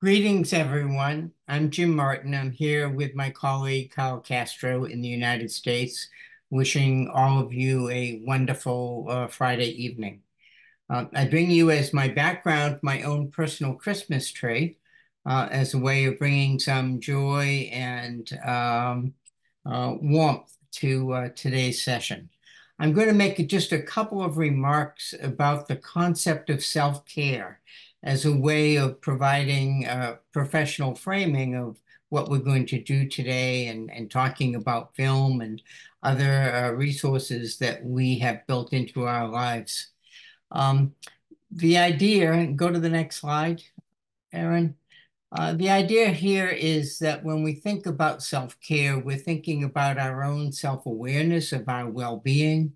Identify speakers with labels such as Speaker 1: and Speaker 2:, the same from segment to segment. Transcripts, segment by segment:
Speaker 1: Greetings, everyone. I'm Jim Martin. I'm here with my colleague, Kyle Castro in the United States, wishing all of you a wonderful Friday evening. I bring you as my background my own personal Christmas tree as a way of bringing some joy and warmth to today's session. I'm going to make just a couple of remarks about the concept of self-care as a way of providing a professional framing of what we're going to do today and talking about film and other resources that we have built into our lives. Um, the idea, go to the next slide, Aaron. The idea here is that when we think about self-care, we're thinking about our own self-awareness of our well-being.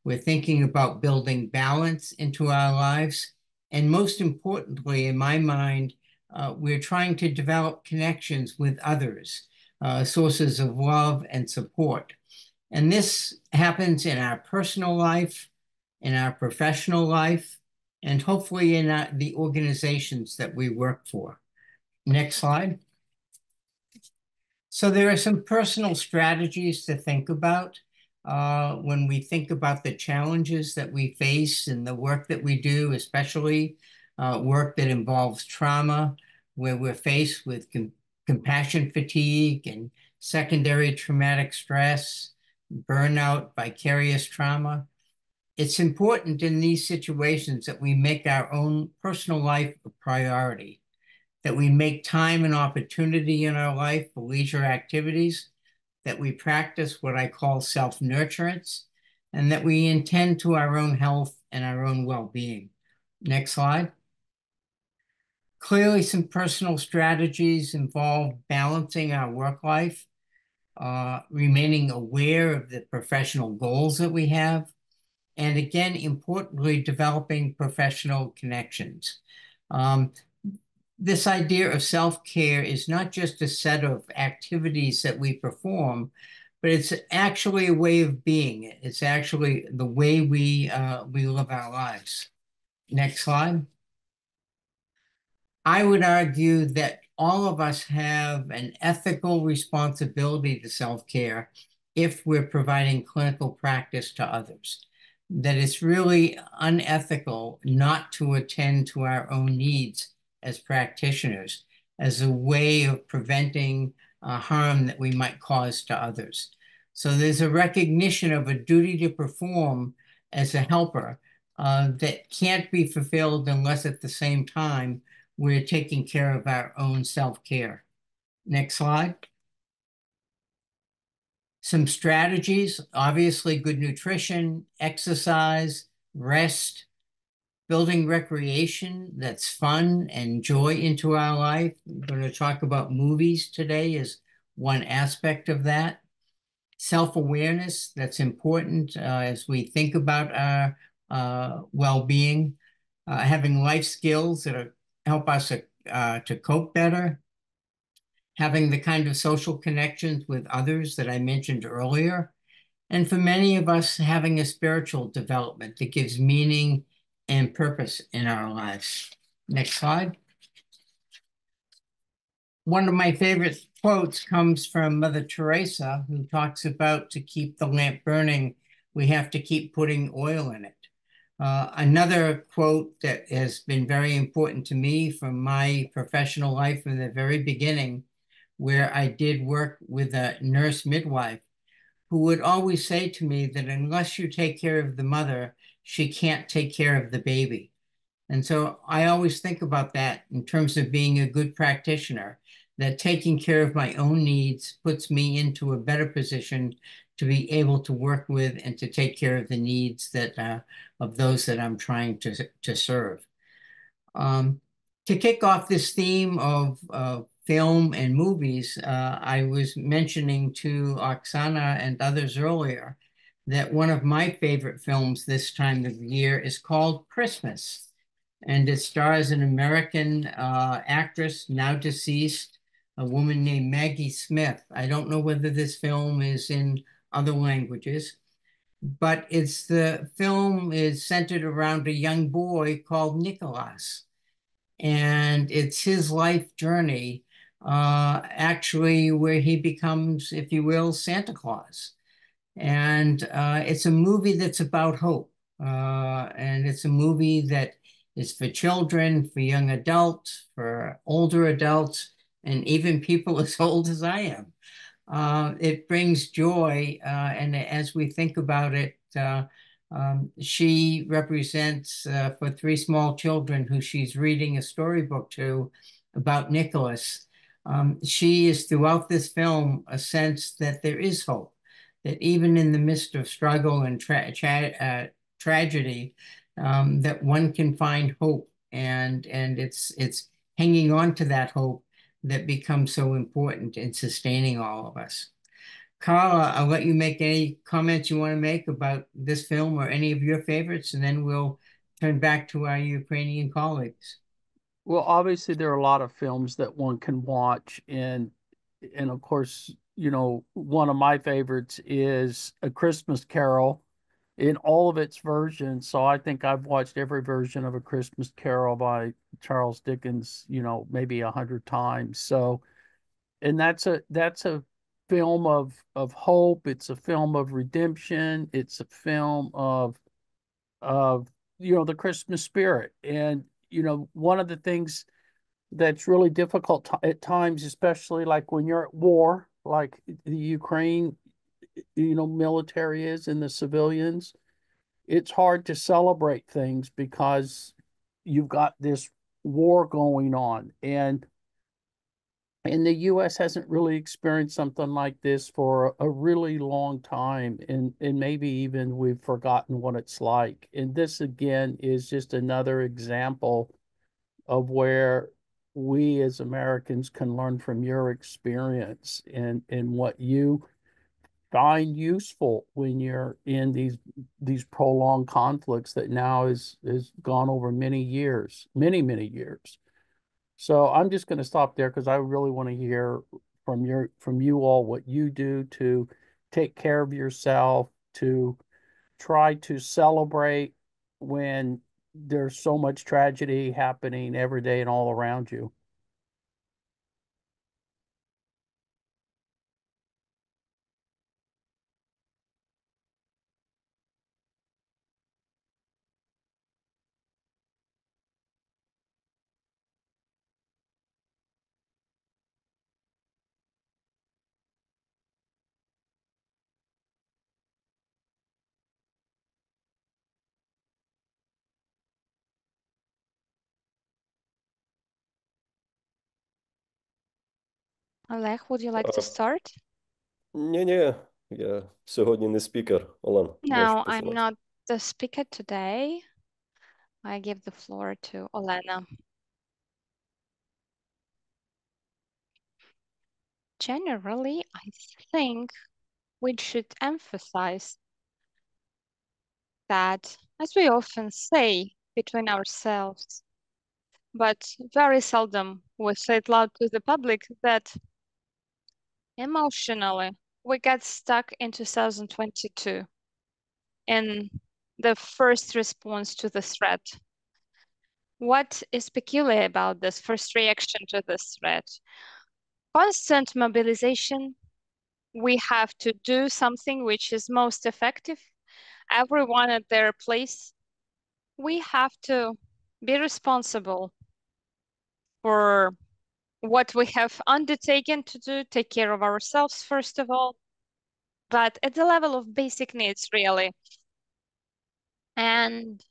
Speaker 1: We're thinking about building balance into our lives. And most importantly, in my mind, we're trying to develop connections with others, sources of love and support. And this happens in our personal life, in our professional life, and hopefully in the organizations that we work for. Next slide. So there are some personal strategies to think about when we think about the challenges that we face in the work that we do, especially work that involves trauma, where we're faced with compassion fatigue and secondary traumatic stress, burnout, vicarious trauma. It's important in these situations that we make our own personal life a priority, that we make time and opportunity in our life for leisure activities, that we practice what I call self-nurturance, and that we attend to our own health and our own well-being. Next slide. Clearly, some personal strategies involve balancing our work life, remaining aware of the professional goals that we have, and again, importantly, developing professional connections. This idea of self-care is not just a set of activities that we perform, but it's actually a way of being. It's actually the way we live our lives. Next slide. I would argue that all of us have an ethical responsibility to self-care if we're providing clinical practice to others. That it's really unethical not to attend to our own needs as practitioners as a way of preventing harm that we might cause to others. So there's a recognition of a duty to perform as a helper that can't be fulfilled unless at the same time we're taking care of our own self-care. Next slide. Some strategies, obviously good nutrition, exercise, rest, building recreation that's fun and joy into our life. We're going to talk about movies today as one aspect of that. Self-awareness, that's important as we think about our well-being. Having life skills that help us to cope better. Having the kind of social connections with others that I mentioned earlier. And for many of us, having a spiritual development that gives meaning and purpose in our lives. Next slide. One of my favorite quotes comes from Mother Teresa, who talks about to keep the lamp burning, we have to keep putting oil in it. Another quote that has been very important to me from my professional life from the very beginning, where I did work with a nurse midwife who would always say to me that unless you take care of the mother, she can't take care of the baby. And so I always think about that in terms of being a good practitioner, that taking care of my own needs puts me into a better position to be able to work with and to take care of the needs that of those that I'm trying to serve. To kick off this theme of film and movies, I was mentioning to Oksana and others earlier that one of my favorite films this time of year is called Christmas. And it stars an American actress, now deceased, a woman named Maggie Smith. I don't know whether this film is in other languages, but the film is centered around a young boy called Nicholas. And it's his life journey, actually, where he becomes, if you will, Santa Claus. And it's a movie that's about hope. And it's a movie that is for children, for young adults, for older adults, and even people as old as I am. It brings joy, and as we think about it, she represents for three small children who she's reading a storybook to about Nicholas. She is throughout this film a sense that there is hope, that even in the midst of struggle and tragedy, that one can find hope, and it's hanging on to that hope that becomes so important in sustaining all of us. Carla, I'll let you make any comments you want to make about this film or any of your favorites, and then we'll turn back to our Ukrainian colleagues.
Speaker 2: Well, obviously there are a lot of films that one can watch, and of course, one of my favorites is A Christmas Carol in all of its versions. So I think I've watched every version of A Christmas Carol by Charles Dickens, maybe 100 times. So, and that's a film of hope. It's a film of redemption. It's a film of the Christmas spirit. And one of the things that's really difficult at times, especially like when you're at war, like the Ukraine, military is and the civilians, it's hard to celebrate things because you've got this war going on. And the US hasn't really experienced something like this for a really long time. And maybe even we've forgotten what it's like. And this again is just another example of where we as Americans can learn from your experience and what you find useful when you're in these prolonged conflicts that now is gone over many years, many years. So I'm just going to stop there because I really want to hear from you all what you do to take care of yourself, to try to celebrate when there's so much tragedy happening every day and all around you.
Speaker 3: Oleg, would you like to start?
Speaker 4: Ні-ні, я сьогодні не спікер. Олен, можеш
Speaker 3: No, I'm
Speaker 4: починати.
Speaker 3: not the speaker today. I give the floor to Olena. Generally, I think we should emphasize that, as we often say between ourselves, but very seldom we say it loud to the public, that emotionally we got stuck in 2022 in the first response to the threat. What is peculiar about this first reaction to this threat? Constant mobilization. We have to do something which is most effective. Everyone at their place. We have to be responsible for what we have undertaken to do, take care of ourselves, first of all, but at the level of basic needs, really. And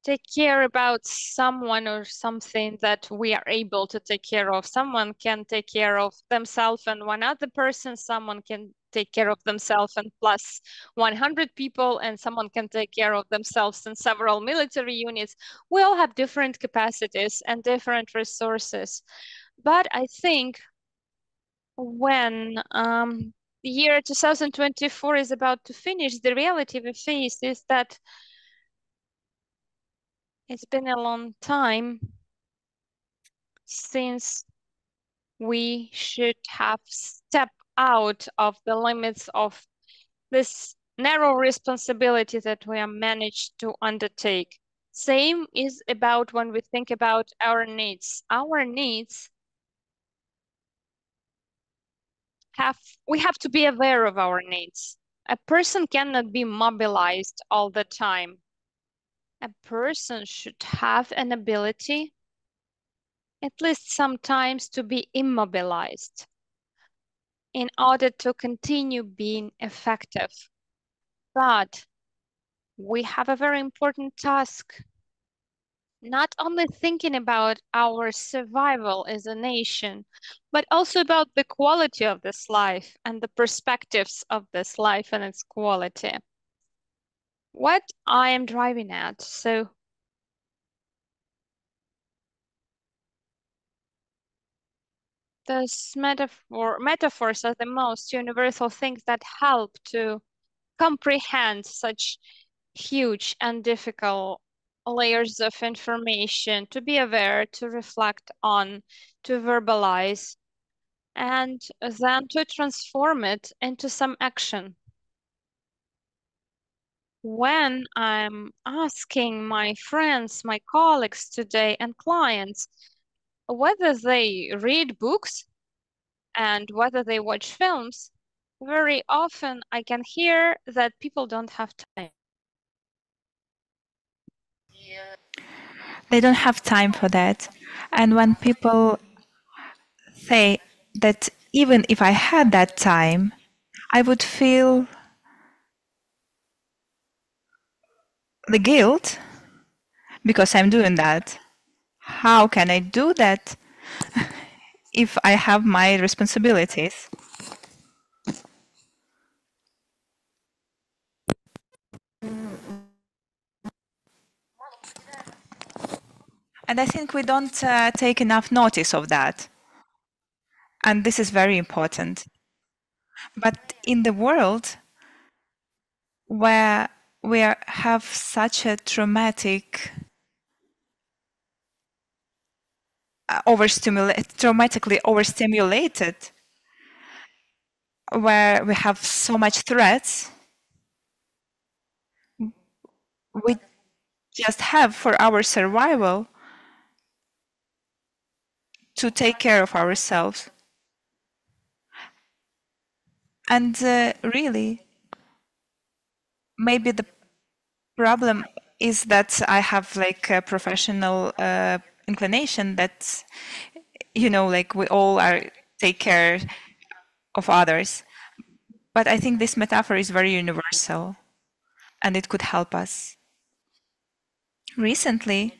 Speaker 3: take care about someone or something that we are able to take care of. Someone can take care of themselves and one other person, someone can take care of themselves and plus 100 people, and someone can take care of themselves and several military units. We all have different capacities and different resources. But I think when the year 2024 is about to finish, the reality we face is that it's been a long time since we should have stepped out of the limits of this narrow responsibility that we are managed to undertake. Same is about when we think about our needs. Our needs we have to be aware of our needs. A person cannot be mobilized all the time. A person should have an ability, at least sometimes, to be immobilized in order to continue being effective. But we have a very important task, not only thinking about our survival as a nation, but also about the quality of this life and the perspectives of this life and its quality. What I am driving at, so those metaphors are the most universal things that help to comprehend such huge and difficult layers of information, to be aware, to reflect on, to verbalize, and then to transform it into some action. When I'm asking my friends, my colleagues today, and clients whether they read books and whether they watch films, very often I can hear that people don't have time.
Speaker 5: They don't have time for that. And when people say that even if I had that time, I would feel the guilt because I'm doing that. How can I do that if I have my responsibilities? And I think we don't take enough notice of that. And this is very important. But in the world where have such a traumatically overstimulated, where we have so much threats, we just have for our survival to take care of ourselves. And really, maybe the problem is that I have like a professional inclination that, you know, like we all take care of others. But I think this metaphor is very universal and it could help us. Recently,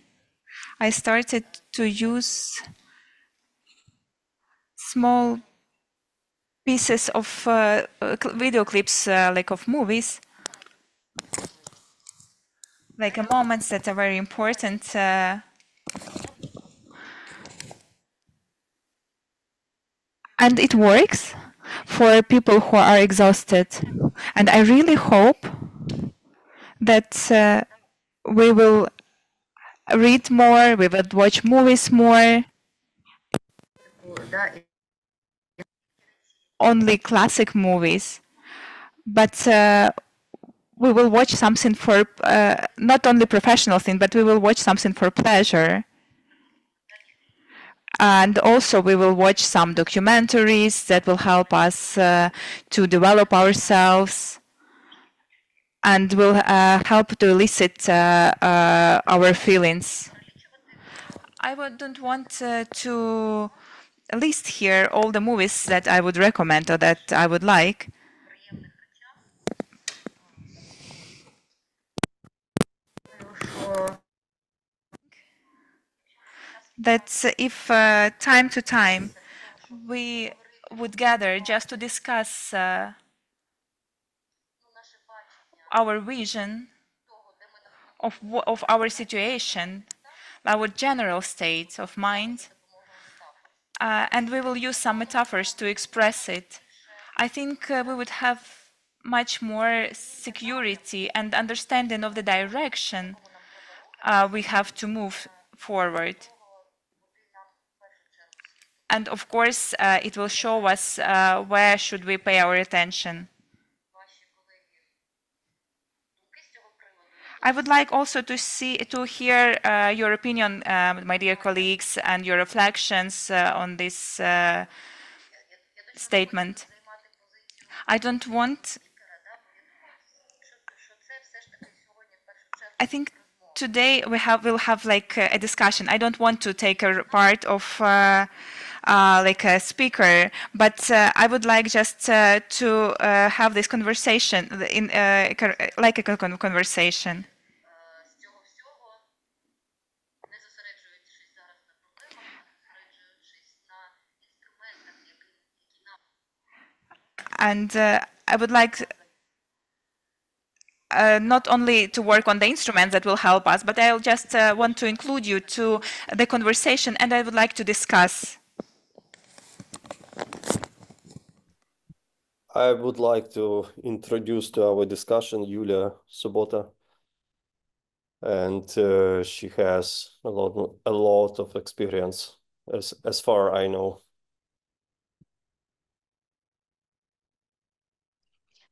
Speaker 5: I started to use small pieces of video clips, like of movies, like moments that are very important. And it works for people who are exhausted. And I really hope that we will read more, we will watch movies more. Only classic movies, but we will watch something for not only professional thing, but we will watch something for pleasure. And also we will watch some documentaries that will help us to develop ourselves and will help to elicit our feelings. I don't want to list here all the movies that I would recommend or that I would like. That if time to time we would gather just to discuss our vision of our situation, our general state of mind, and we will use some metaphors to express it, I think we would have much more security and understanding of the direction we have to move forward. And of course, it will show us where should we pay our attention. I would like also to hear your opinion, my dear colleagues, and your reflections on this statement. I don't want. I think today we'll have like a discussion. I don't want to take a part of like a speaker, but I would like just to have this conversation in like a conversation. And I would like not only to work on the instruments that will help us, but I'll just want to include you to the conversation, and I would like to discuss.
Speaker 4: I would like to introduce to our discussion Yulia Sobolta, and she has a lot of experience, as far I know.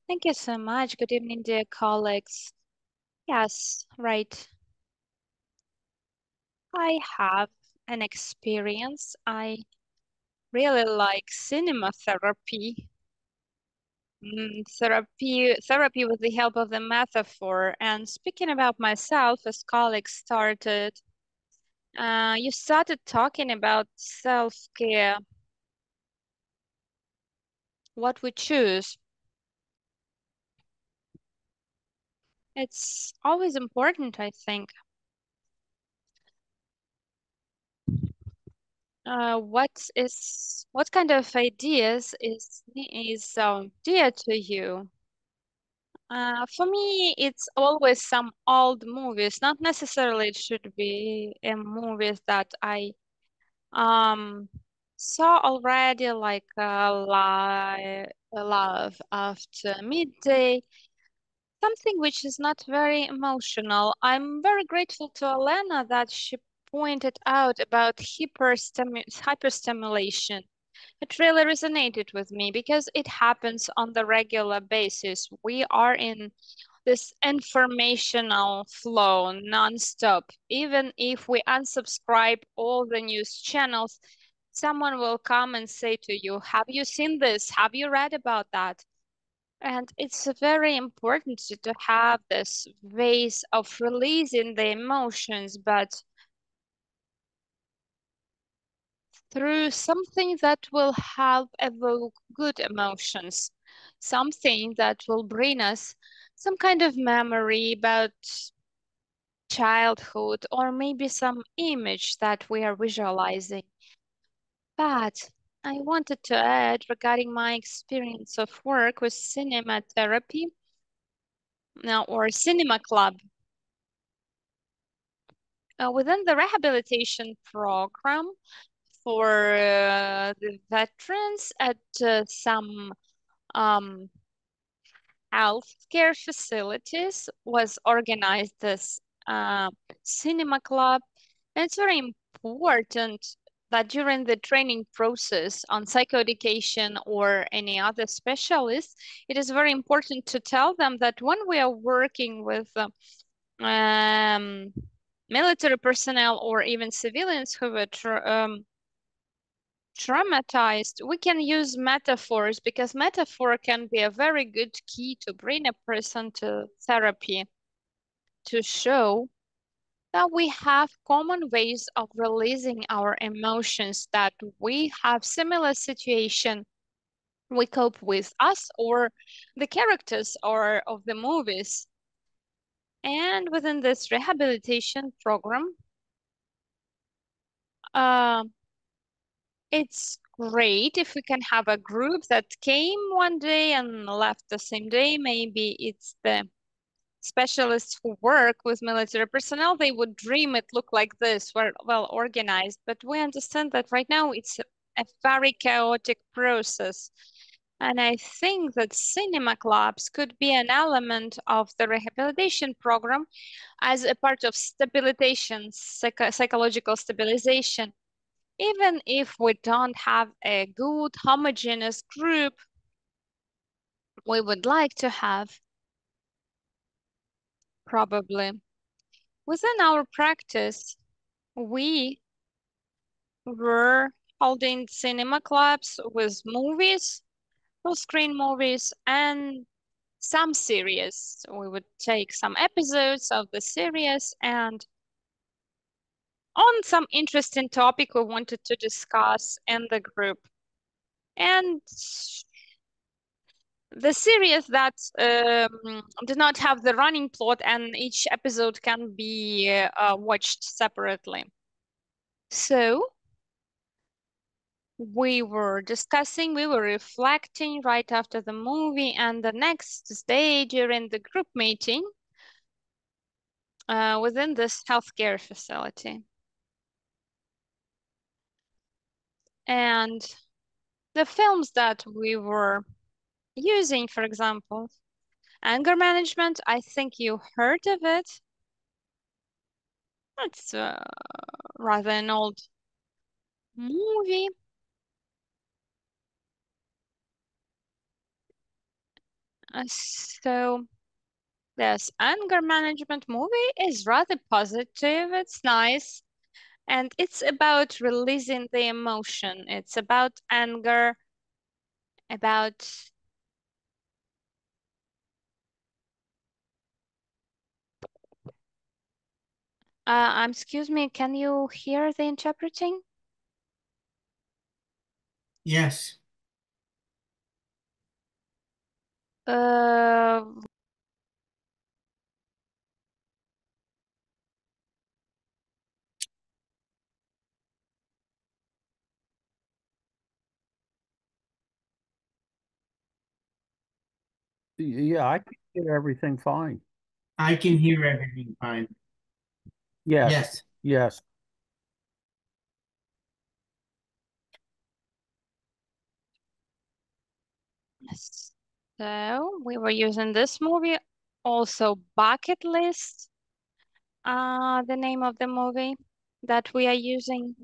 Speaker 3: Thank you so much. Good evening, dear colleagues. Yes, right. I have an experience. I really like cinema therapy. Therapy with the help of the metaphor. And speaking about myself, as colleagues started, you started talking about self-care, what we choose. It's always important, I think. What kind of ideas is dear to you? For me, it's always some old movies. Not necessarily it should be a movies that I saw already, like Love After Midday. Something which is not very emotional. I'm very grateful to Olena that she pointed out about hyperstimulation. It really resonated with me because it happens on the regular basis. We are in this informational flow non-stop. Even if we unsubscribe all the news channels, someone will come and say to you, have you seen this? Have you read about that? And it's very important to have this ways of releasing the emotions, but through something that will help evoke good emotions, something that will bring us some kind of memory about childhood or maybe some image that we are visualizing. But I wanted to add regarding my experience of work with cinema therapy now or cinema club. Within the rehabilitation program for the veterans at some healthcare facilities was organized this cinema club. And it's very important that during the training process on psychoeducation or any other specialist, it is very important to tell them that when we are working with military personnel or even civilians who were traumatized, we can use metaphors because metaphor can be a very good key to bring a person to therapy, to show that we have common ways of releasing our emotions, that we have similar situation we cope with us or the characters or of the movies. And within this rehabilitation program, it's great if we can have a group that came one day and left the same day. Maybe it's the specialists who work with military personnel, they would dream it look like this, well organized. But we understand that right now it's a very chaotic process. And I think that cinema clubs could be an element of the rehabilitation program as a part of stabilization, psychological stabilization. Even if we don't have a good homogeneous group, we would like to have probably. Within our practice, we were holding cinema clubs with movies, full-screen movies, and some series. We would take some episodes of the series and on some interesting topic we wanted to discuss in the group. And the series that do not have the running plot and each episode can be watched separately. So we were discussing, we were reflecting right after the movie, and the next day during the group meeting within this healthcare facility. And the films that we were using, for example, anger management, I think you heard of it. It's rather an old movie. So this anger management movie is rather positive. It's nice. And it's about releasing the emotion. It's about anger, about excuse me, can you hear the interpreting?
Speaker 1: Yes.
Speaker 3: Uh,
Speaker 2: Yeah, I can hear everything fine.
Speaker 1: I can hear everything fine.
Speaker 2: Yes,
Speaker 1: Yes.
Speaker 2: yes.
Speaker 3: So we were using this movie, also Bucket List, the name of the movie that we are using.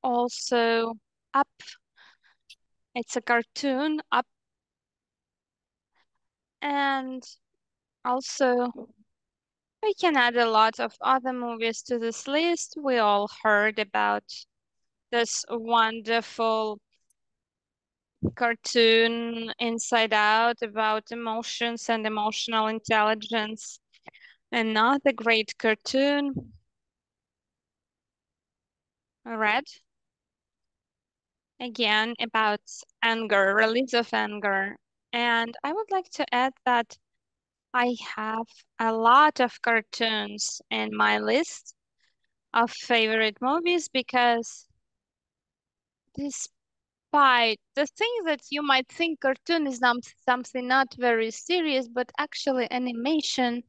Speaker 3: Also Up, it's a cartoon, Up. And also we can add a lot of other movies to this list. We all heard about this wonderful cartoon Inside Out about emotions and emotional intelligence. Another great cartoon, Red, again about anger, release of anger. And I would like to add that I have a lot of cartoons in my list of favorite movies because despite the thing that you might think cartoon is something not very serious, but actually animation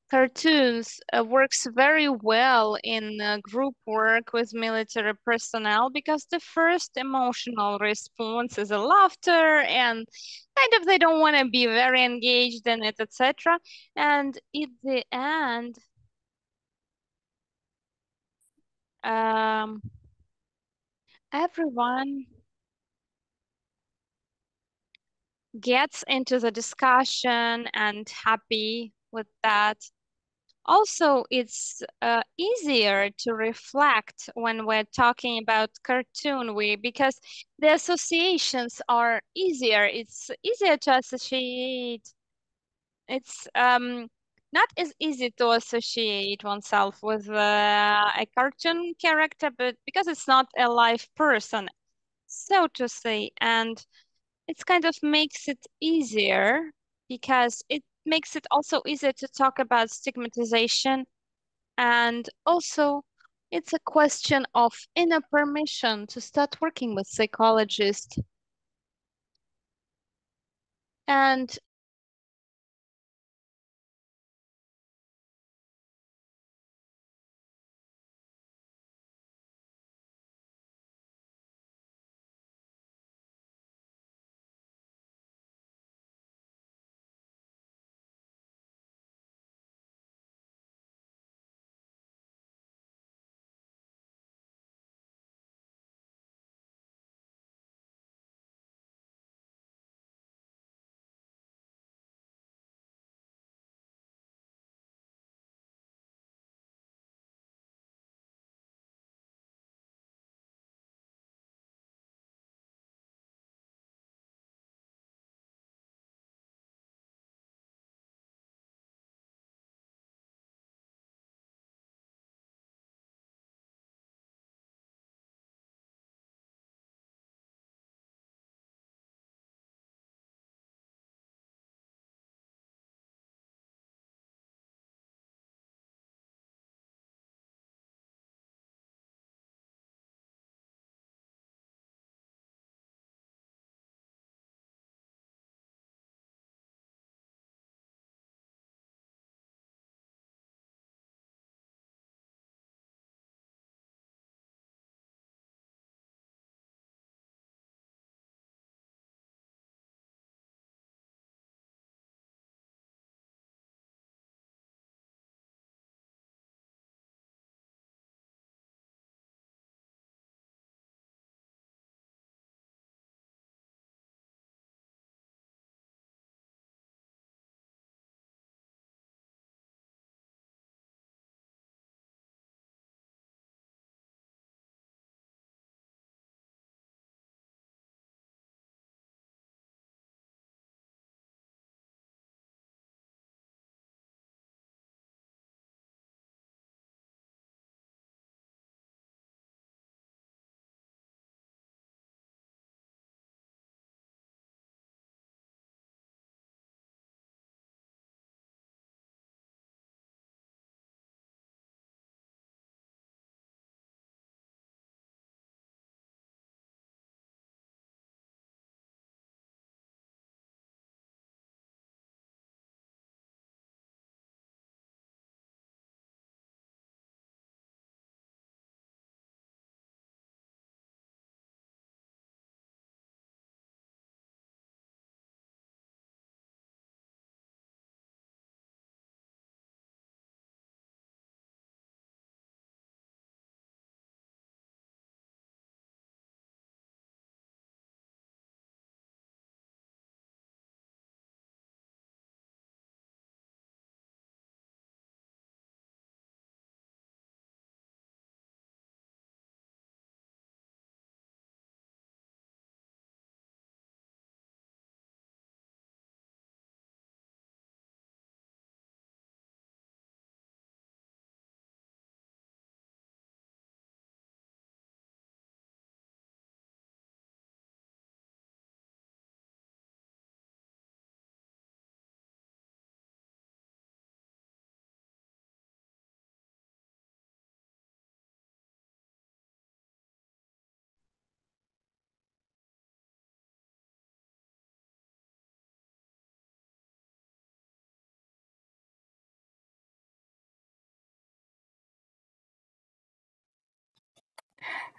Speaker 3: cartoons works very well in group work with military personnel because the first emotional response is a laughter and kind of they don't want to be very engaged in it, etc. And at the end, um, everyone gets into the discussion and happy with that. Also, it's easier to reflect when we're talking about cartoon because the associations are easier. It's easier to associate. It's not as easy to associate oneself with a cartoon character, but because it's not a live person, so to say, and it kind of makes it easier because it makes it also easier to talk about stigmatization. And also, it's a question of inner permission to start working with psychologists. And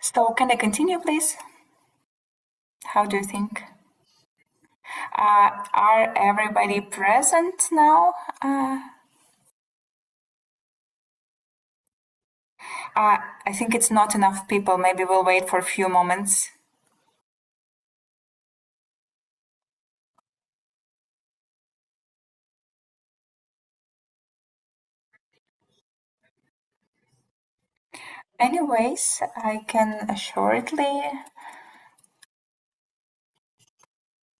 Speaker 6: So can I continue, please? How do you think? Are everybody present now? I think it's not enough people. Maybe we'll wait for a few moments. Anyways, I can shortly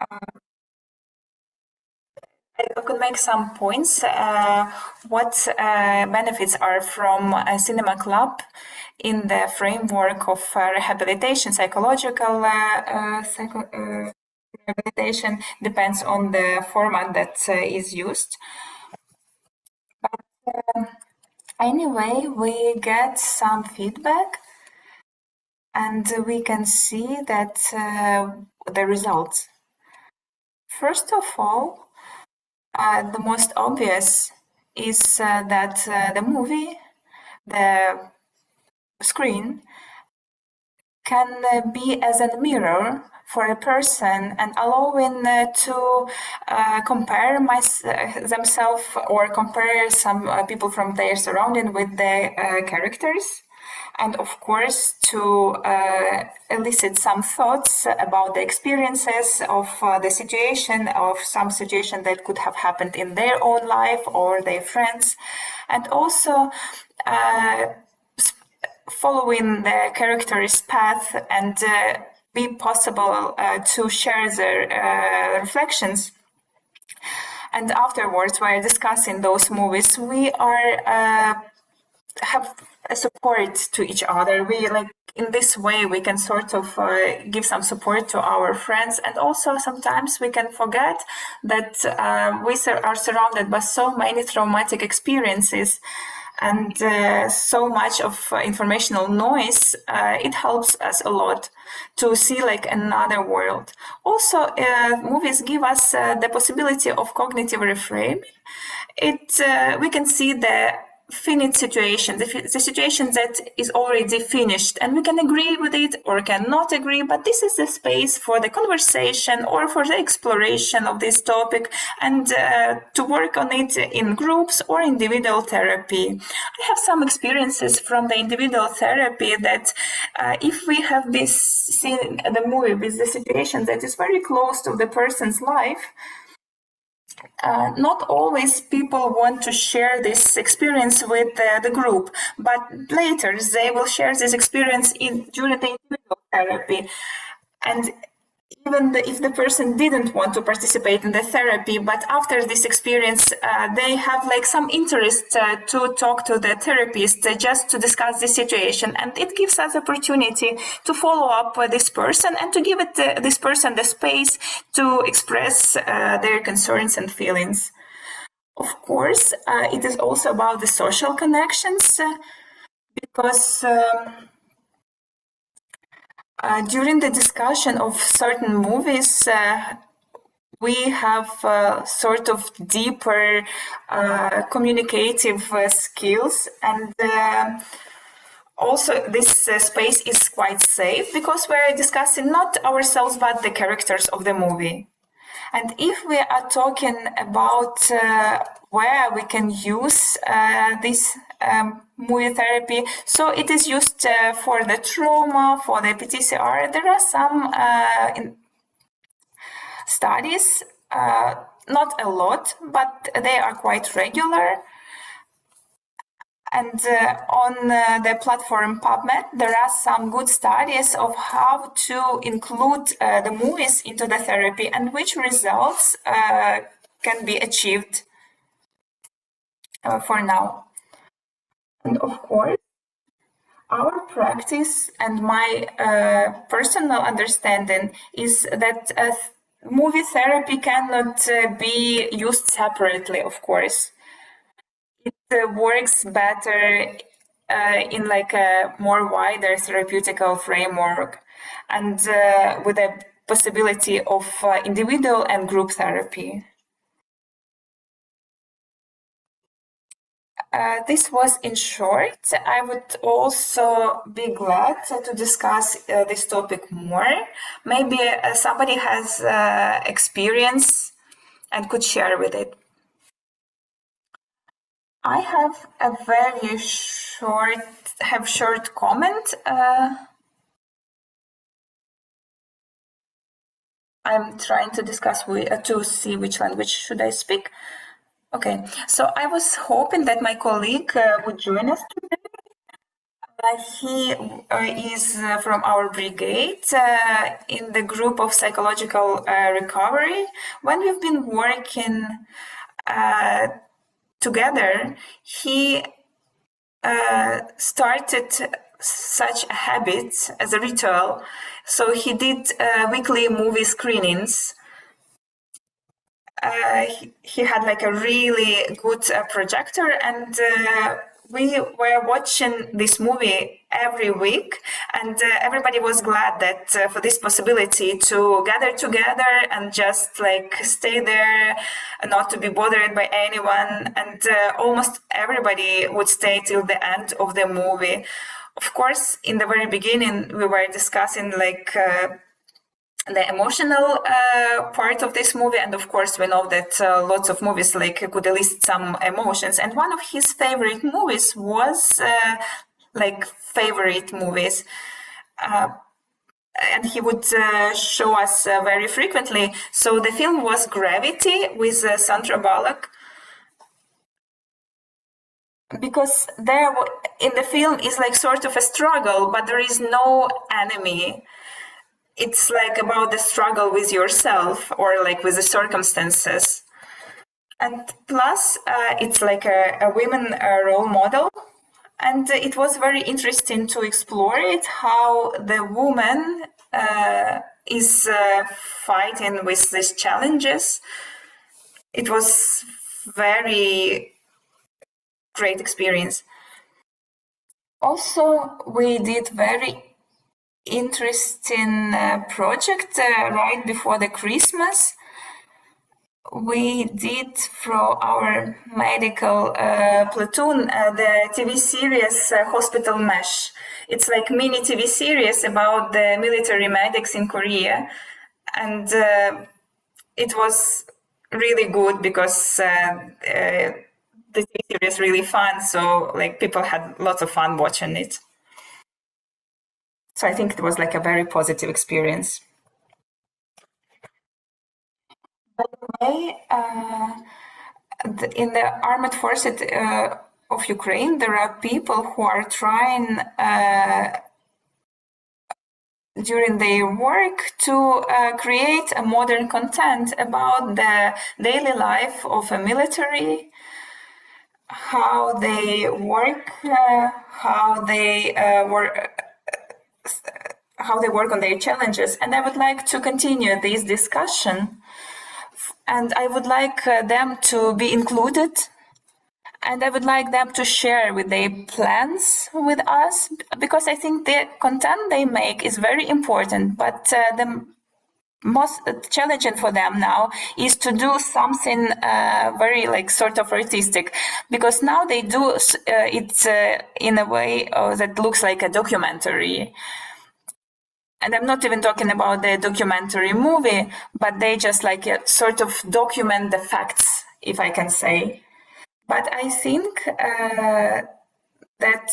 Speaker 6: I could make some points. What benefits are from a cinema club in the framework of rehabilitation? Psychological rehabilitation depends on the format that is used. But anyway, we get some feedback, and we can see that the results. First of all, the most obvious is that the movie, the screen, can be as a mirror for a person and allowing to compare themselves or compare some people from their surrounding with the characters. And of course, to elicit some thoughts about the experiences of the situation, of some situation that could have happened in their own life or their friends. And also following the character's path and be possible to share their reflections. And afterwards, while discussing those movies, we are have a support to each other. We in this way we can sort of give some support to our friends, and also sometimes we can forget that we are surrounded by so many traumatic experiences and so much of informational noise. It helps us a lot to see another world. Also, movies give us the possibility of cognitive reframing. We can see the finite situation, the situation that is already finished, and we can agree with it or cannot agree, but this is the space for the conversation or for the exploration of this topic, and to work on it in groups or individual therapy. I have some experiences from the individual therapy that if we have this scene, the movie with the situation that is very close to the person's life, not always people want to share this experience with the group, but later they will share this experience during the individual therapy. And even if the person didn't want to participate in the therapy, but after this experience, they have some interest to talk to the therapist just to discuss the situation. And it gives us opportunity to follow up with this person and to give this person the space to express their concerns and feelings. Of course, it is also about the social connections, because during the discussion of certain movies, we have sort of deeper communicative skills, and also this space is quite safe because we're discussing not ourselves but the characters of the movie. And if we are talking about where we can use this movie therapy, so it is used for the trauma, for the PTCR. There are some studies, not a lot, but they are quite regular. And on the platform PubMed, there are some good studies of how to include the movies into the therapy and which results can be achieved for now. And of course, our practice and my personal understanding is that movie therapy cannot be used separately, of course. It works better in a more wider therapeutical framework and with a possibility of individual and group therapy. this was in short. I would also be glad to discuss this topic more. Maybe somebody has experience and could share with it. I have a very short comment. I'm trying to discuss to see which language should I speak. Okay, so I was hoping that my colleague would join us today. He is from our brigade in the group of psychological recovery. When we've been working together, he started such a habit as a ritual. So he did weekly movie screenings. He had like a really good projector, and we were watching this movie every week, and everybody was glad that for this possibility to gather together and just like stay there, not to be bothered by anyone, and almost everybody would stay till the end of the movie. Of course, in the very beginning, we were discussing like the emotional part of this movie, and of course we know that lots of movies like could elicit some emotions, and one of his favorite movies was like favorite movies, and he would show us very frequently. So the film was Gravity with Sandra Bullock, because there in the film is like sort of a struggle, but there is no enemy. It's like about the struggle with yourself or like with the circumstances. And plus, it's like a women role model. And it was very interesting to explore it, how the woman is fighting with these challenges. It was very great experience. Also, we did very interesting project right before the Christmas. We did for our medical platoon the TV series Hospital Mesh. It's like mini TV series about the military medics in Korea, and it was really good because the TV series is really fun. So like people had lots of fun watching it. So I think it was like a very positive experience. By the way, in the armed forces of Ukraine, there are people who are trying during their work to create a modern content about the daily life of a military, how they work, how they work on their challenges. And I would like to continue this discussion, and I would like them to be included, and I would like them to share with their plans with us, because I think the content they make is very important, but the most challenging for them now is to do something very like sort of artistic, because now they do it in a way that looks like a documentary. And I'm not even talking about the documentary movie, but they just like sort of document the facts, if I can say. But I think that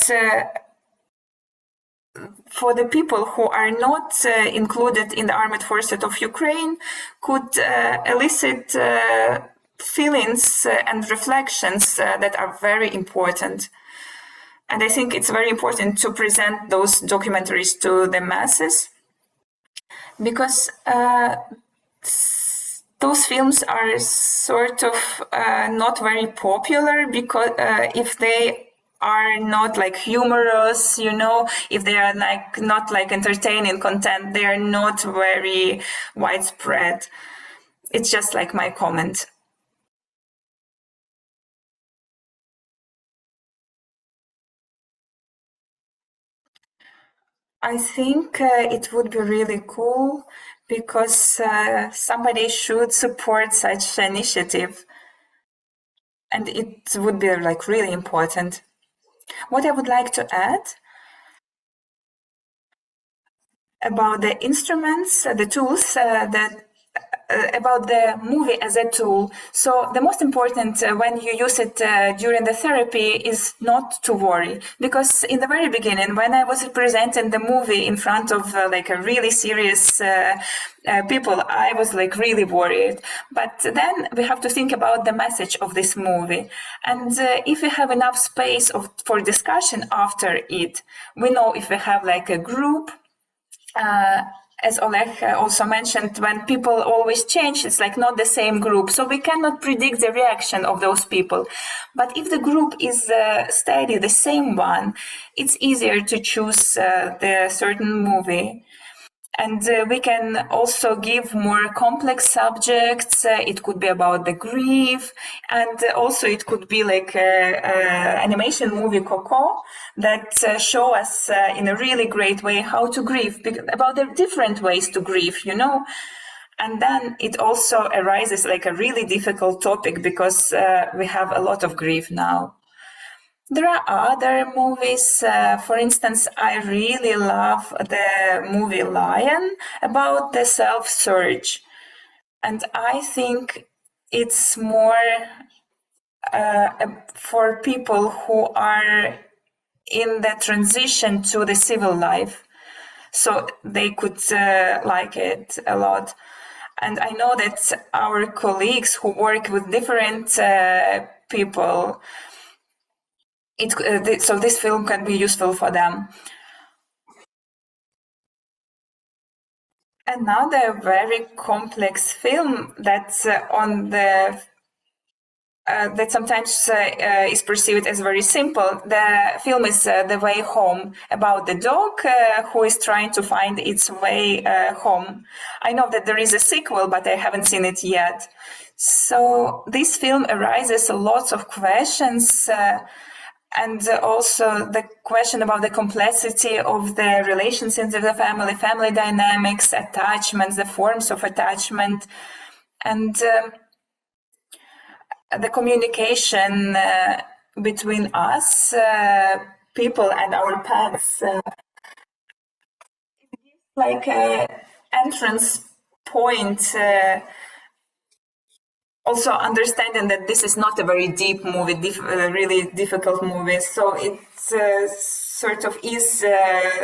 Speaker 6: for the people who are not included in the armed forces of Ukraine could elicit feelings and reflections that are very important. And I think it's very important to present those documentaries to the masses, because those films are sort of not very popular, because if they are not like humorous, you know, if they are like not like entertaining content, they are not very widespread. It's just like my comment. I think it would be really cool, because somebody should support such initiative. and it would be like really important. What I would like to add about the instruments, the tools about the movie as a tool. So the most important when you use it during the therapy is not to worry, because in the very beginning, when I was presenting the movie in front of like a really serious people, I was like really worried. But then we have to think about the message of this movie, and if we have enough space for discussion after it, we know if we have like a group. As Oleg also mentioned, when people always change, it's like not the same group. So we cannot predict the reaction of those people. But if the group is steady, the same one, it's easier to choose the certain movie. And we can also give more complex subjects. It could be about the grief, and also it could be like animation movie Coco that show us in a really great way how to grieve, about the different ways to grieve, you know. And then it also arises like a really difficult topic because we have a lot of grief now. There are other movies. For instance, I really love the movie Lion about the self-search. And I think it's more for people who are in the transition to the civil life. So they could like it a lot. And I know that our colleagues who work with different people, so this film can be useful for them. Another very complex film that's on the that sometimes is perceived as very simple. The film is The Way Home, about the dog who is trying to find its way home. I know that there is a sequel, but I haven't seen it yet. So this film arises lots of questions. And also the question about the complexity of the relations in the family, family dynamics, attachments, the forms of attachment, and the communication between us, people, and our pets. Like an entrance point. Also understanding that this is not a very deep movie, really difficult movie. So it sort of is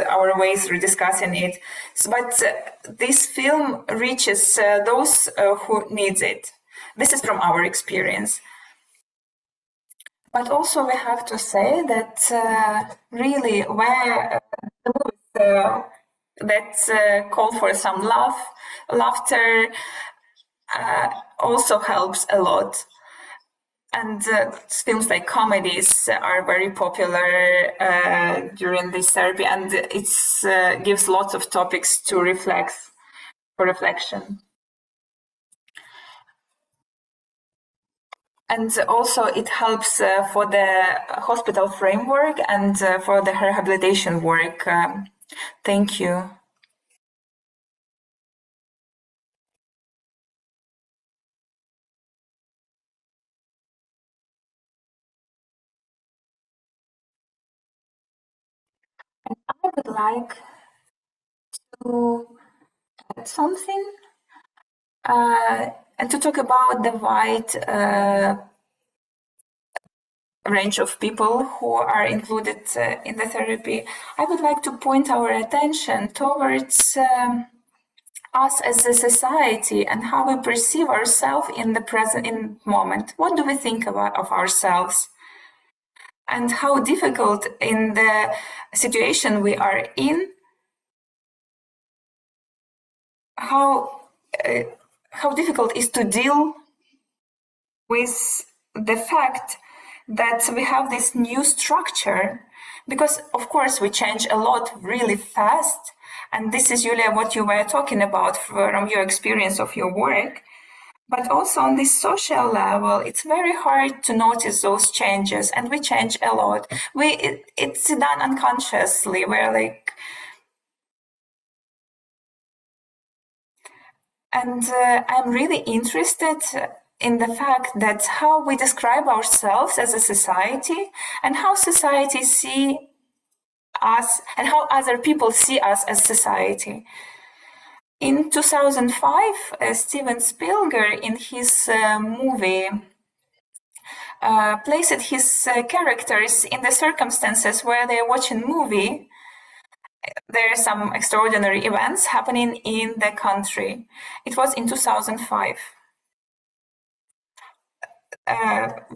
Speaker 6: our way through discussing it. But this film reaches those who needs it. This is from our experience. But also we have to say that really where the movies that call for some laughter, also helps a lot. And films like comedies are very popular during this therapy, and it gives lots of topics to reflect, for reflection. And also it helps for the hospital framework and for the rehabilitation work. Thank you. And I would like to add something and to talk about the wide range of people who are included in the therapy. I would like to point our attention towards us as a society and how we perceive ourselves in the present moment. What do we think of ourselves? And how difficult in the situation we are in, how difficult is to deal with the fact that we have this new structure, because of course we change a lot really fast. And this is, Yulia, what you were talking about from your experience of your work. But also on this social level, it's very hard to notice those changes, and we change a lot. It's done unconsciously. We're like, and I'm really interested in the fact that how we describe ourselves as a society and how society see us and how other people see us as society. In 2005, Steven Spielberg, in his movie, placed his characters in the circumstances where they are watching movie. There are some extraordinary events happening in the country. It was in 2005.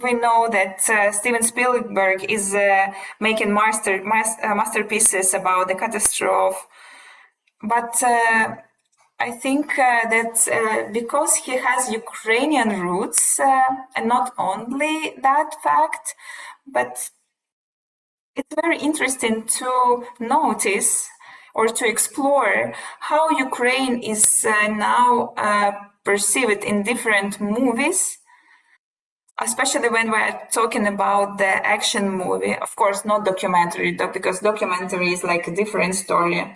Speaker 6: We know that Steven Spielberg is making masterpieces about the catastrophe, but I think that because he has Ukrainian roots, and not only that fact, but it's very interesting to notice or to explore how Ukraine is now perceived in different movies, especially when we're talking about the action movie. Of course, not documentary, because documentary is like a different story.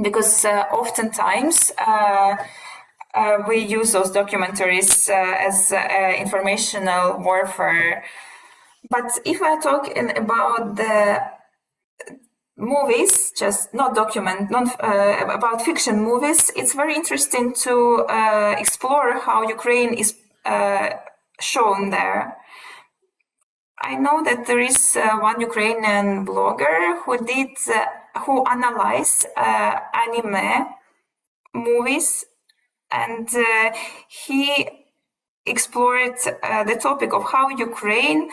Speaker 6: Because oftentimes we use those documentaries as informational warfare. But if we're talking about the movies, just not about fiction movies, it's very interesting to explore how Ukraine is shown there. I know that there is one Ukrainian blogger who analyzed anime movies, and he explored the topic of how Ukraine,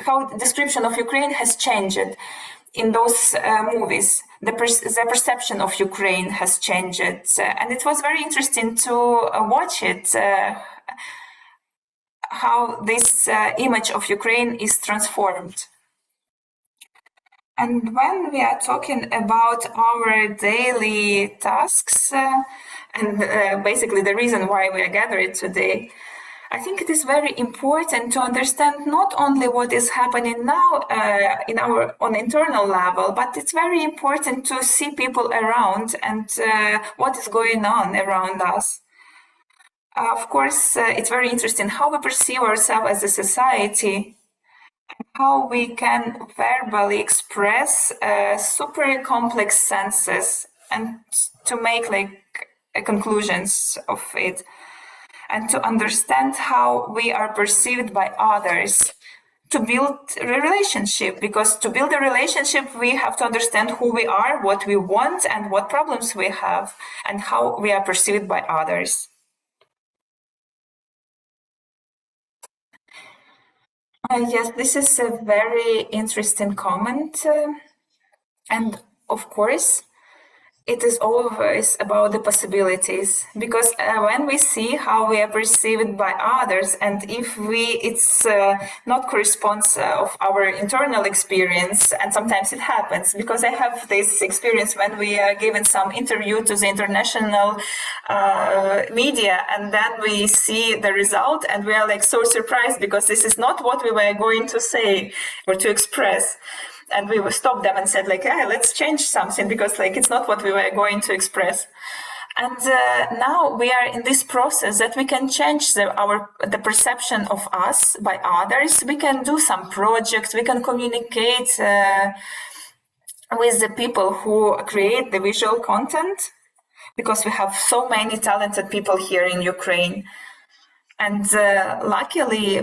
Speaker 6: how the description of Ukraine has changed in those movies. The perception of Ukraine has changed, and it was very interesting to watch it. How this image of Ukraine is transformed. And when we are talking about our daily tasks, and basically the reason why we are gathered today, I think it is very important to understand not only what is happening now on internal level, but it's very important to see people around and what is going on around us. Of course, it's very interesting how we perceive ourselves as a society, how we can verbally express super complex senses and to make conclusions of it, and to understand how we are perceived by others, to build a relationship, because to build a relationship, we have to understand who we are, what we want, and what problems we have, and how we are perceived by others. Yes, this is a very interesting comment. And of course, it is always about the possibilities, because when we see how we are perceived by others, and if it's not corresponds of our internal experience, and sometimes it happens, because I have this experience when we are given some interview to the international media, and then we see the result, and we are so surprised because this is not what we were going to say or to express. And we will stop them and said let's change something, because it's not what we were going to express. And now we are in this process that we can change the perception of us by others. We can do some projects. We can communicate with the people who create the visual content, because we have so many talented people here in Ukraine. And luckily,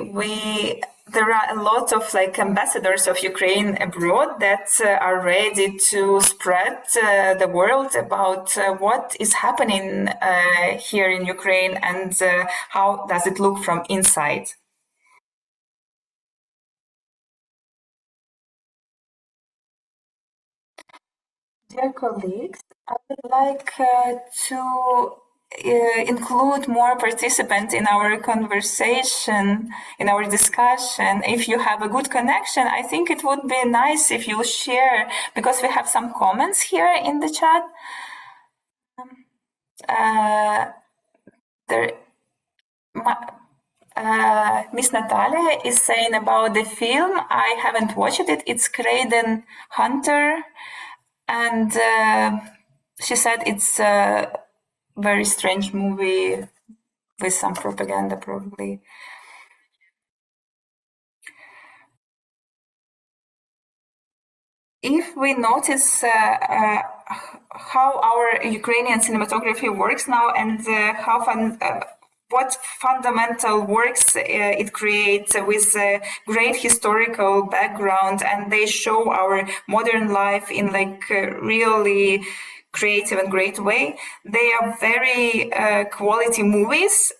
Speaker 6: there are a lot of ambassadors of Ukraine abroad that are ready to spread the world about what is happening here in Ukraine and how does it look from inside. Dear colleagues, I would like to include more participants in our conversation, in our discussion. If you have a good connection, I think it would be nice if you share, because we have some comments here in the chat. Miss Natalia is saying about the film. I haven't watched it. It's Craden Hunter, and she said it's very strange movie. with some propaganda probably. If we notice how our Ukrainian cinematography works now and what fundamental works it creates with great historical background, and they show our modern life in like really creative and great way. They are very quality movies.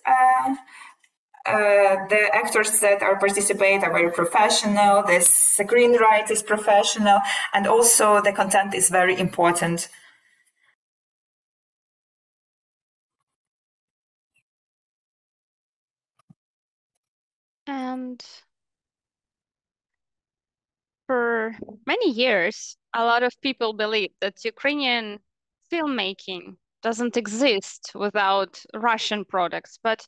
Speaker 6: The actors that are participate are very professional, the screenwriter is professional, and also the content is very important.
Speaker 3: And for many years, a lot of people believe that Ukrainian filmmaking doesn't exist without Russian products. But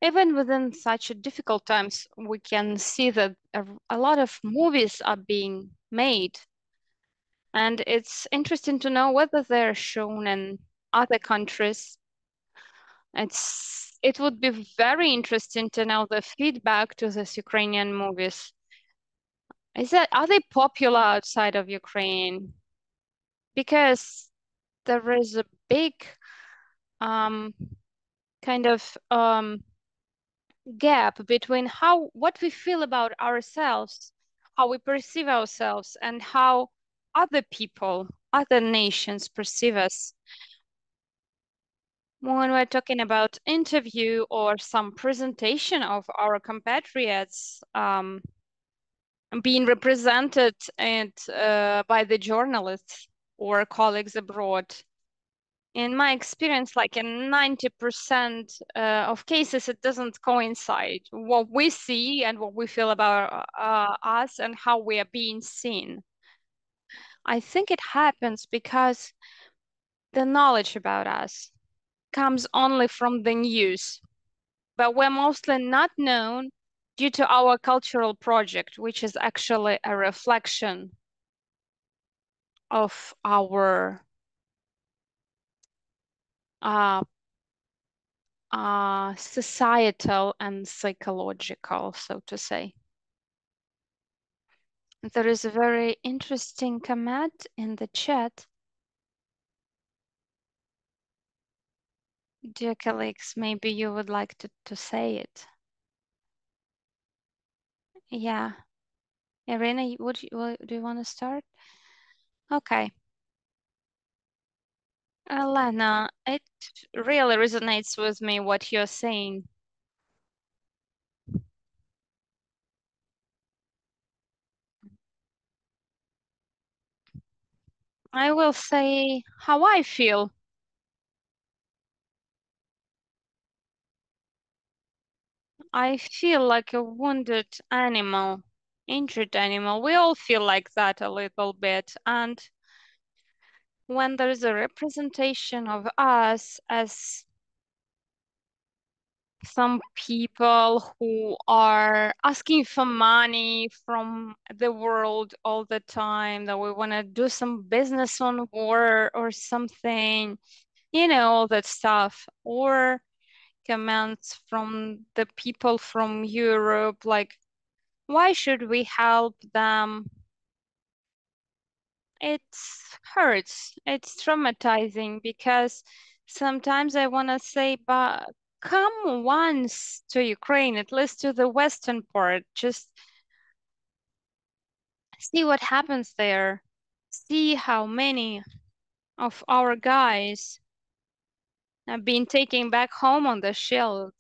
Speaker 3: even within such difficult times, we can see that a lot of movies are being made. And it's interesting to know whether they're shown in other countries. It would be very interesting to know the feedback to these Ukrainian movies. Are they popular outside of Ukraine? Because there is a big kind of gap between what we feel about ourselves, how we perceive ourselves, and how other people, other nations perceive us. When we're talking about interview or some presentation of our compatriots being represented by the journalists or colleagues abroad, in my experience, like in 90% of cases, it doesn't coincide what we see and what we feel about us and how we are being seen. I think it happens because the knowledge about us comes only from the news, but we're mostly not known due to our cultural project, which is actually a reflection of our societal and psychological, so to say. There is a very interesting comment in the chat. Dear colleagues, maybe you would like to say it. Yeah. Irina, do you want to start? Okay. Elena, it really resonates with me what you're saying. I will say how I feel. I feel like a wounded animal, injured animal. We all feel like that a little bit. And when there's a representation of us as some people who are asking for money from the world all the time, that we want to do some business on war or something, you know, all that stuff, or comments from the people from Europe, like, why should we help them? It hurts. It's traumatizing because sometimes I want to say, but come once to Ukraine, at least to the western part. Just see what happens there. See how many of our guys have been taken back home on the shield.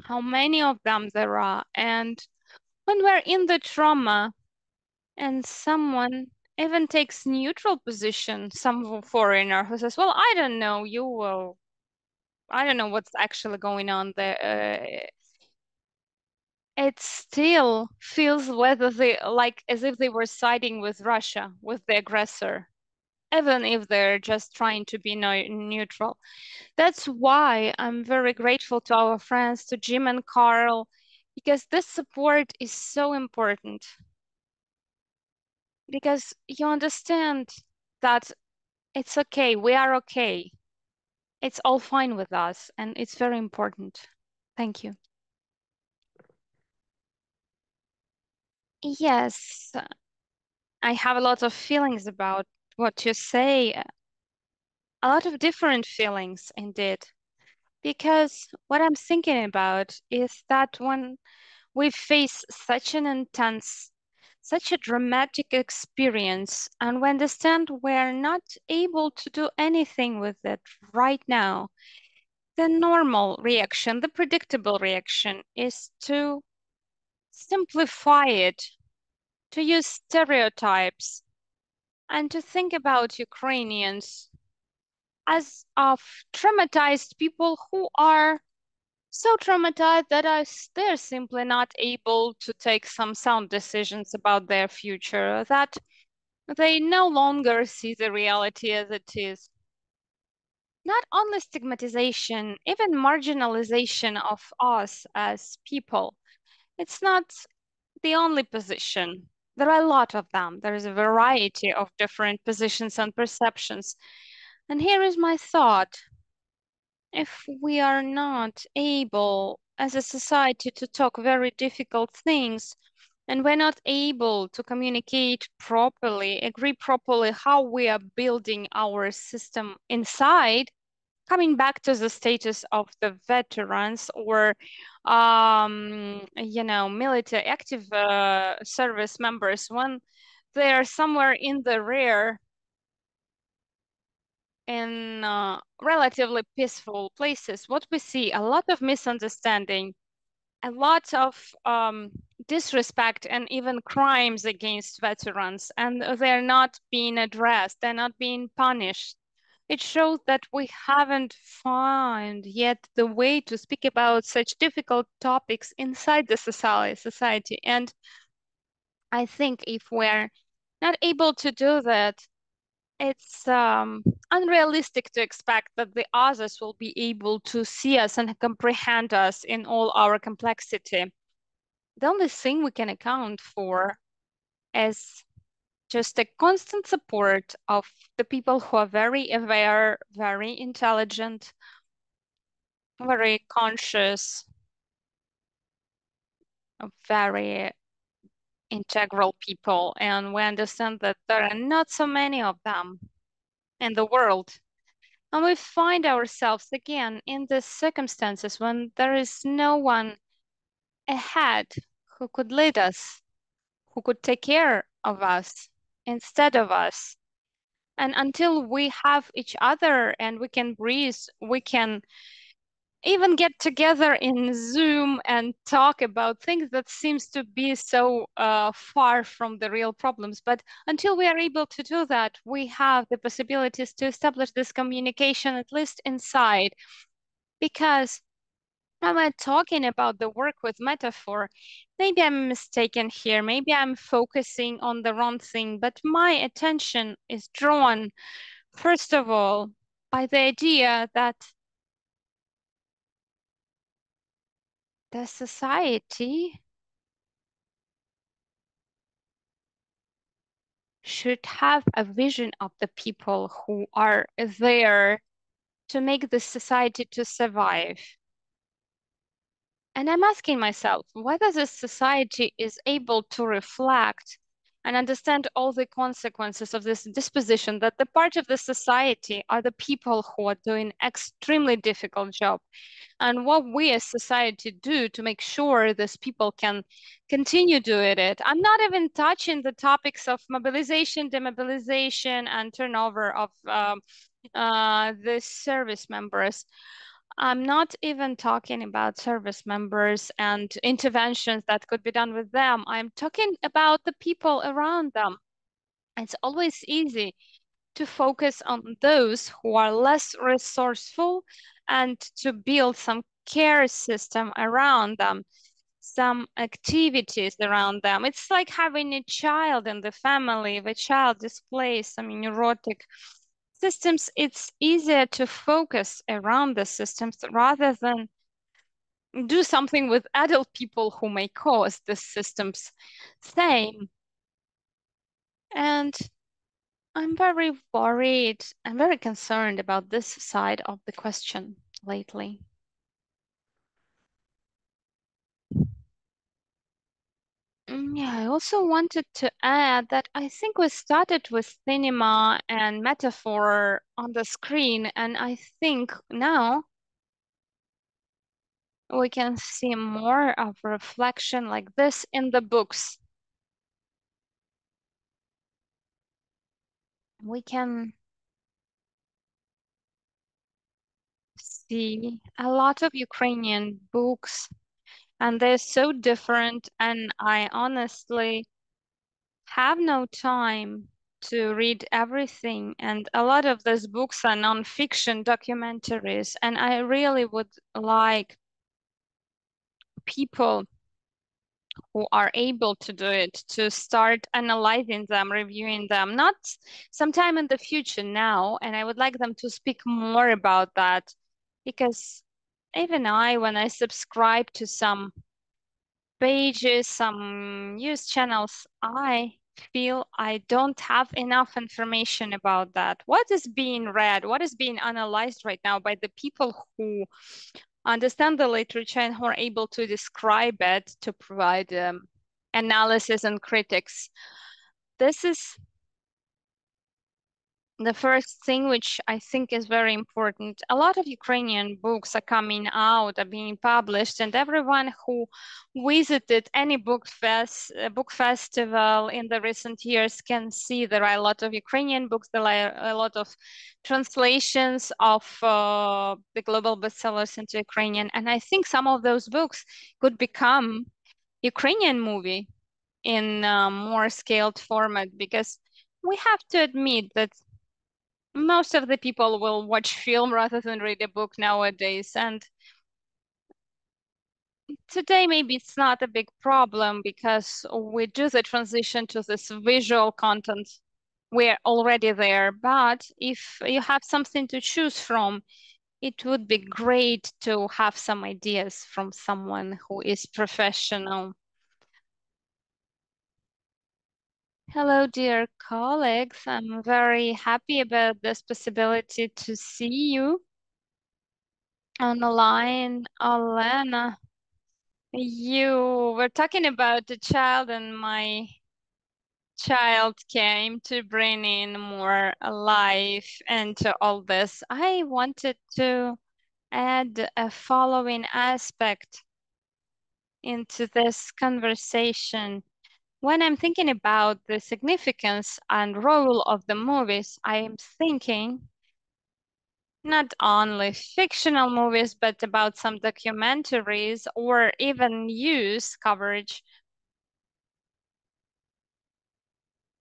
Speaker 3: How many of them there are. And when we're in the trauma and someone even takes neutral position, some foreigner who says, well, I don't know, I don't know what's actually going on there. It still feels whether they like as if they were siding with Russia, with the aggressor, even if they're just trying to be neutral. That's why I'm very grateful to our friends, to Jim and Carl, because this support is so important. Because you understand that it's okay, we are okay. It's all fine with us, and it's very important. Thank you. Yes, I have a lot of feelings about what you say, a lot of different feelings indeed, because what I'm thinking about is that when we face such an intense, such a dramatic experience, and we understand we're not able to do anything with it right now, the normal reaction, the predictable reaction, is to simplify it, to use stereotypes, and to think about Ukrainians as of traumatized people who are so traumatized that they're simply not able to take some sound decisions about their future, that they no longer see the reality as it is. Not only stigmatization, even marginalization of us as people. It's not the only position. There are a lot of them. There is a variety of different positions and perceptions. And here is my thought. If we are not able as a society to talk very difficult things, and we're not able to communicate properly, agree properly how we are building our system inside, coming back to the status of the veterans or military active service members, when they are somewhere in the rear in relatively peaceful places, what we see, a lot of misunderstanding, a lot of disrespect and even crimes against veterans, and they're not being addressed, they're not being punished. It shows that we haven't found yet the way to speak about such difficult topics inside the society. And I think if we're not able to do that, it's unrealistic to expect that the others will be able to see us and comprehend us in all our complexity. The only thing we can account for is just a constant support of the people who are very aware, very intelligent, very conscious, very integral people. And we understand that there are not so many of them in the world. And we find ourselves again in the circumstances when there is no one ahead who could lead us, who could take care of us instead of us. And until we have each other and we can breathe, we can even get together in Zoom and talk about things that seems to be so far from the real problems. But until we are able to do that, we have the possibilities to establish this communication, at least inside. Because when we're talking about the work with metaphor, maybe I'm mistaken here, maybe I'm focusing on the wrong thing, but my attention is drawn, first of all, by the idea that the society should have a vision of the people who are there to make the society to survive. And I'm asking myself, whether the society is able to reflect and understand all the consequences of this disposition, that the part of the society are the people who are doing extremely difficult job, and what we as society do to make sure these people can continue doing it. I'm not even touching the topics of mobilization, demobilization, and turnover of the service members. I'm not even talking about service members and interventions that could be done with them. I'm talking about the people around them. It's always easy to focus on those who are less resourceful and to build some care system around them, some activities around them. It's like having a child in the family. If a child displays some neurotic systems, it's easier to focus around the systems rather than do something with adult people who may cause the systems same. And I'm very worried, I'm very concerned about this side of the question lately. also wanted to add that I think we started with cinema and metaphor on the screen, and I think now we can see more of reflection like this in the books. We can see a lot of Ukrainian books, and they're so different, and I honestly have no time to read everything, and a lot of those books are non-fiction documentaries, and I really would like people who are able to do it to start analyzing them, reviewing them, not sometime in the future now, and I would like them to speak more about that, because even I, when I subscribe to some pages, some news channels, I feel I don't have enough information about that. What is being read? What is being analyzed right now by the people who understand the literature and who are able to describe it, to provide analysis and critics? This is the first thing which I think is very important. A lot of Ukrainian books are coming out, are being published, and everyone who visited any book festival in the recent years can see there are a lot of Ukrainian books, there are a lot of translations of the global bestsellers into Ukrainian, and I think some of those books could become Ukrainian movie in a more scaled format, because we have to admit that most of the people will watch film rather than read a book nowadays. And today, maybe it's not a big problem because we do the transition to this visual content. We're already there. But if you have something to choose from, it would be great to have some ideas from someone who is professional. Hello, dear colleagues. I'm very happy about this possibility to see you on the line. Olena, you were talking about the child, and my child came to bring in more life into all this. I wanted to add a following aspect into this conversation. When I'm thinking about the significance and role of the movies, I'm thinking not only fictional movies, but about some documentaries or even news coverage.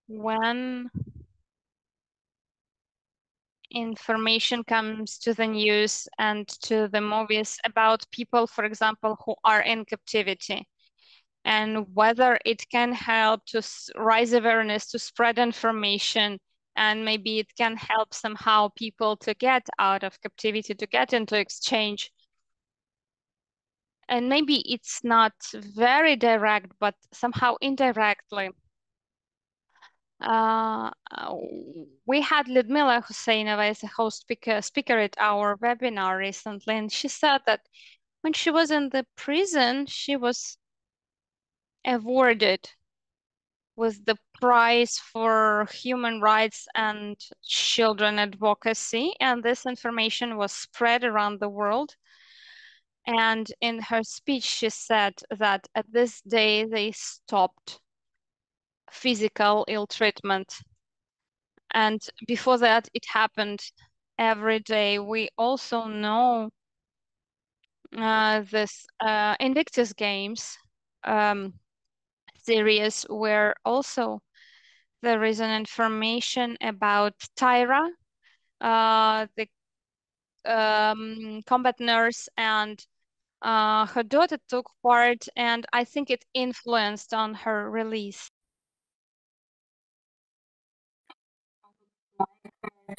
Speaker 3: When information comes to the news and to the movies about people, for example, who are in captivity, and whether it can help to raise awareness, to spread information, and maybe it can help somehow people to get out of captivity, to get into exchange. And maybe it's not very direct, but somehow indirectly. We had Lyudmila Husseinova as a host speaker at our webinar recently, and she said that when she was in the prison, she was awarded with the prize for human rights and children advocacy, and this information was spread around the world. And in her speech, she said that at this day, they stopped physical ill treatment. And before that, it happened every day. We also know this Invictus Games series where also there is an information about Tyra, the combat nurse, and her daughter took part, and I think it influenced on her release.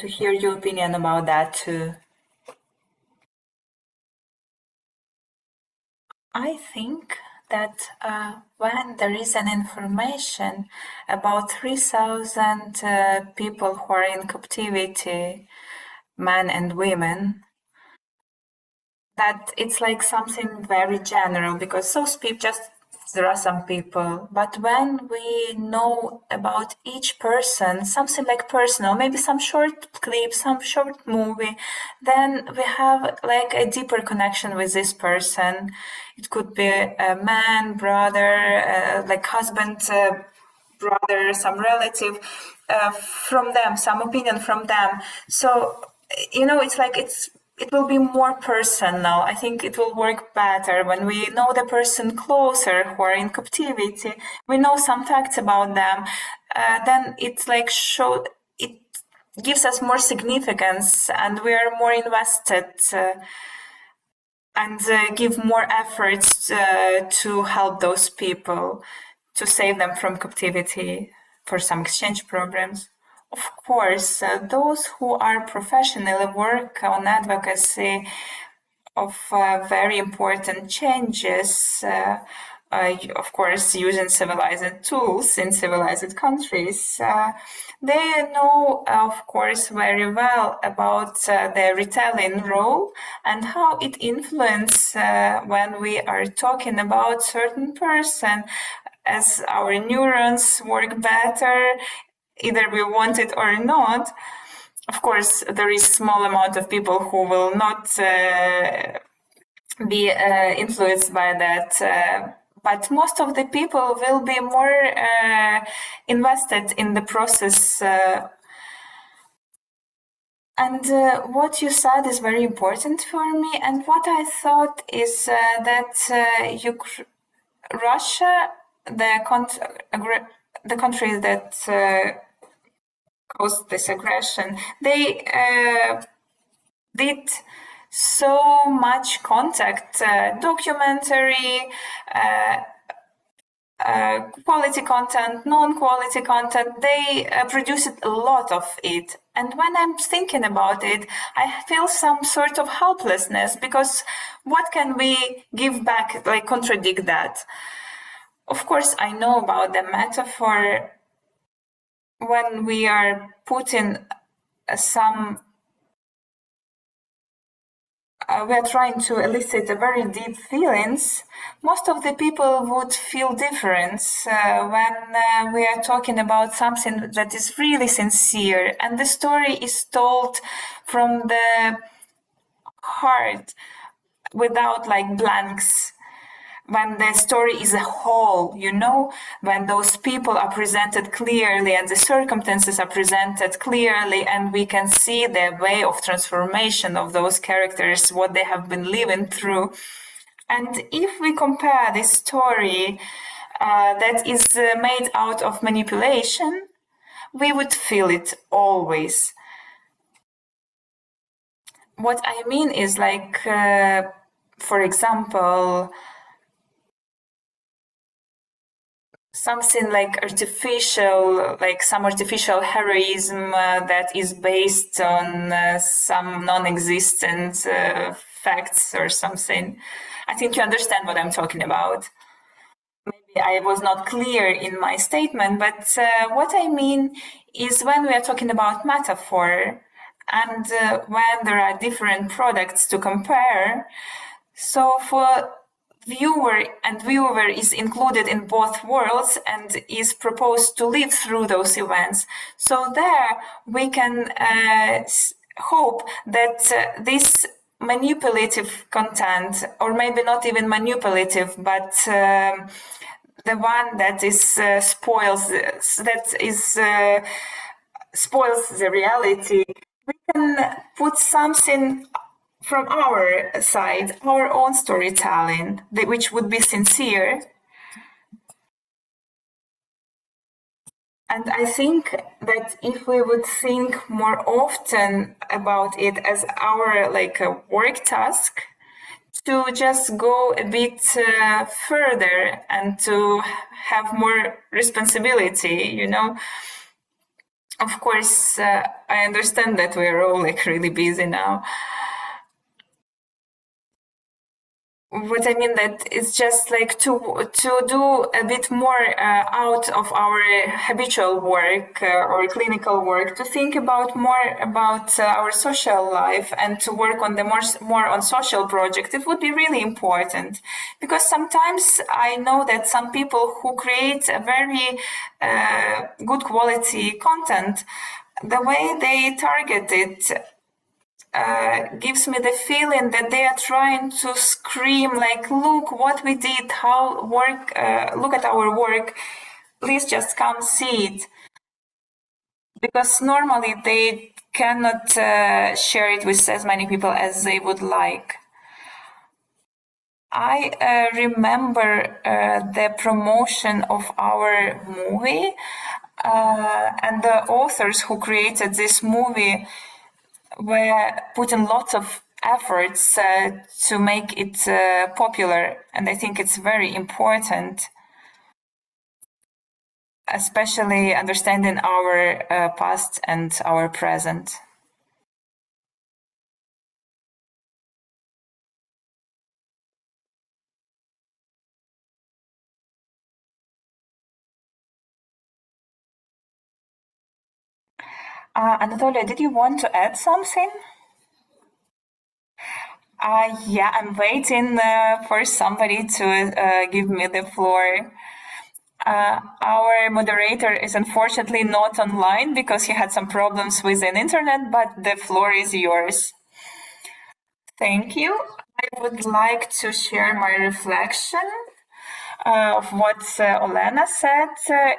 Speaker 6: To hear your opinion about that too. I think that when there is an information about 3,000 people who are in captivity, men and women, that it's like something very general, because those people, just there are some people, but when we know about each person, something like personal, maybe some short clip, some short movie, then we have like a deeper connection with this person. It could be a man, brother, like husband, brother, some relative, from them, some opinion from them. So, it's like it will be more personal. I think it will work better when we know the person closer who are in captivity. We know some facts about them. Then it's like it gives us more significance, and we are more invested and give more efforts to help those people, to save them from captivity for some exchange programs. Of course, those who are professionally work on advocacy of very important changes, of course, using civilized tools in civilized countries, they know, of course, very well about the retelling role and how it influences when we are talking about certain person, as our neurons work better, either we want it or not. Of course, there is a small amount of people who will not be influenced by that, but most of the people will be more invested in the process. And what you said is very important for me. And what I thought is that Russia, the country that caused this aggression, they did so much contact, documentary, quality content, non-quality content. They produced a lot of it. And when I'm thinking about it, I feel some sort of helplessness, because what can we give back, like contradict that? Of course, I know about the metaphor when we are putting we are trying to elicit a very deep feelings. Most of the people would feel different when we are talking about something that is really sincere, and the story is told from the heart, without like blanks. When the story is a whole, when those people are presented clearly and the circumstances are presented clearly, and we can see the way of transformation of those characters, what they have been living through. And if we compare this story that is made out of manipulation, we would feel it always. What I mean is like, for example, something like artificial, like some artificial heroism that is based on some non-existent facts or something. I think you understand what I'm talking about. Maybe I was not clear in my statement, but what I mean is when we are talking about metaphor and when there are different products to compare, so for viewer is included in both worlds and is proposed to live through those events. So there we can hope that this manipulative content, or maybe not even manipulative, but the one that is spoils the reality, we can put something from our side, our own storytelling, which would be sincere. And I think that if we would think more often about it as our work task, to just go a bit further and to have more responsibility, Of course, I understand that we are all really busy now. what I mean that it's just like to do a bit more out of our habitual work or clinical work, to think about more about our social life and to work on the more on social projects. It would be really important, because sometimes I know that some people who create a very good quality content, the way they target it gives me the feeling that they are trying to scream like, look what we did, how work, look at our work, please just come see it. Because normally they cannot share it with as many people as they would like. I remember the promotion of our movie and the authors who created this movie were putting lots of efforts to make it popular, and I think it's very important, especially understanding our past and our present. Anatoly, did you want to add something? Yeah, I'm waiting for somebody to give me the floor. Our moderator is unfortunately not online because he had some problems with the internet, but the floor is yours. Thank you. I would like to share my reflection of what Olena said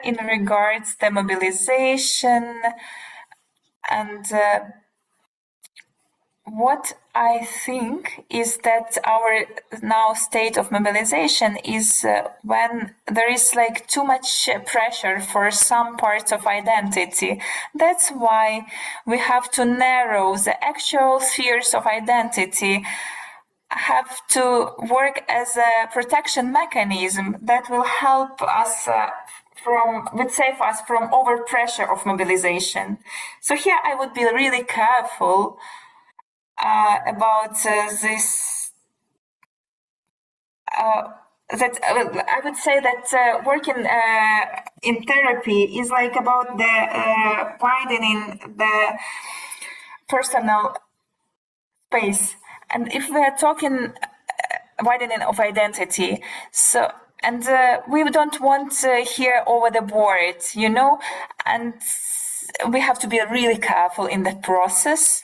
Speaker 6: in regards to mobilization, and what I think is that our now state of mobilization is when there is like too much pressure for some parts of identity. That's why we have to narrow the actual spheres of identity, have to work as a protection mechanism that will help us would save us from overpressure of mobilization. So here I would be really careful about this. That I would say that working in therapy is like about the widening the personal space, and if we are talking widening of identity, so and we don't want here over the board, you know, and we have to be really careful in the process.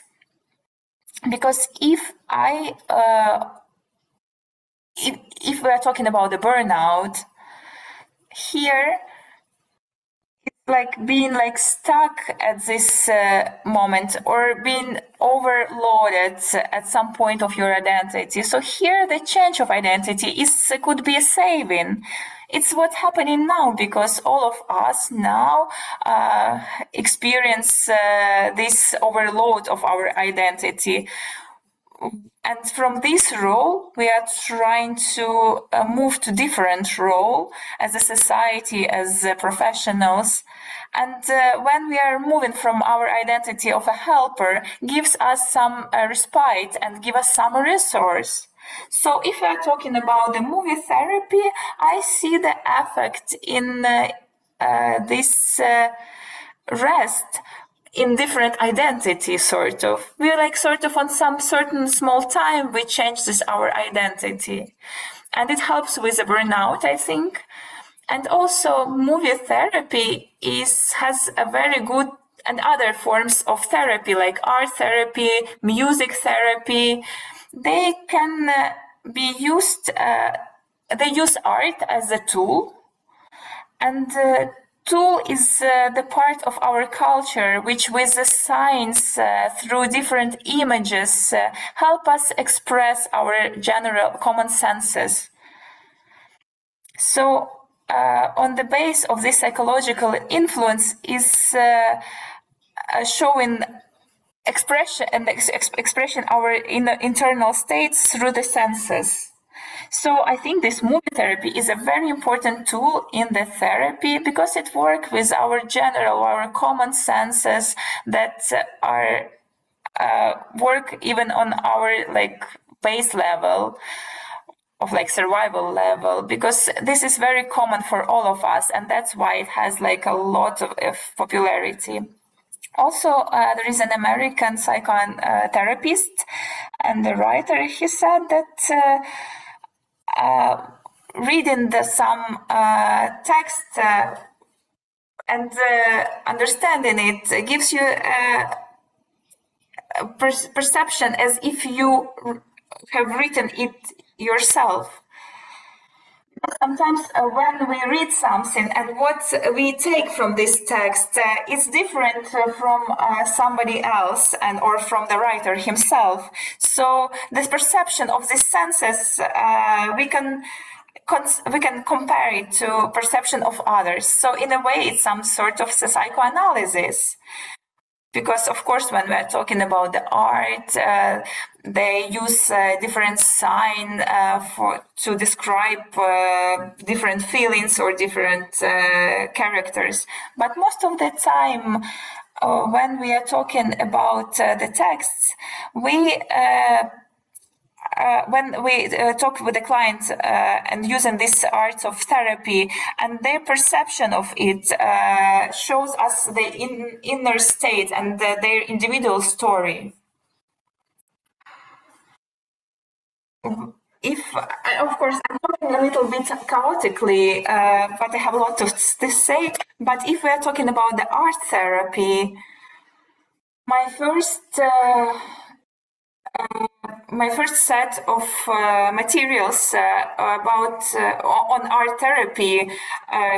Speaker 6: Because if we are talking about the burnout, here it's like being like stuck at this moment or being overloaded at some point of your identity. So here the change of identity could be a saving. It's what's happening now, because all of us now experience this overload of our identity. And from this role, we are trying to move to different role as a society, as professionals. And when we are moving from our identity of a helper, gives us some respite and give us some resource. So if we are talking about the movie therapy, I see the effect in this rest in different identities, sort of. We're like sort of on some certain small time, we change this our identity. And it helps with the burnout, I think. And also movie therapy has a very good, and other forms of therapy like art therapy, music therapy, they can be used, they use art as a tool, and tool is the part of our culture which with the science through different images help us express our general common senses. So on the base of this psychological influence is showing expression and expression our internal states through the senses. So I think this movie therapy is a very important tool in the therapy because it works with our common senses that are work even on our like base level like survival level, because this is very common for all of us, and that's why it has like a lot of popularity. Also, there is an American psychotherapist and a writer. He said that reading some text and understanding it gives you a perception as if you have written it yourself. Sometimes when we read something and what we take from this text is different from somebody else or from the writer himself. So this perception of these senses, we can compare it to perception of others. So in a way, it's some sort of psychoanalysis. Because, of course, when we're talking about the art, they use different sign to describe different feelings or different characters. But most of the time, when we are talking about the texts, when we talk with the client and using this art of therapy, and their perception of it shows us the inner state and their individual story. Of course, I'm talking a little bit chaotically, but I have a lot to say. But if we are talking about the art therapy, my first set of materials on art therapy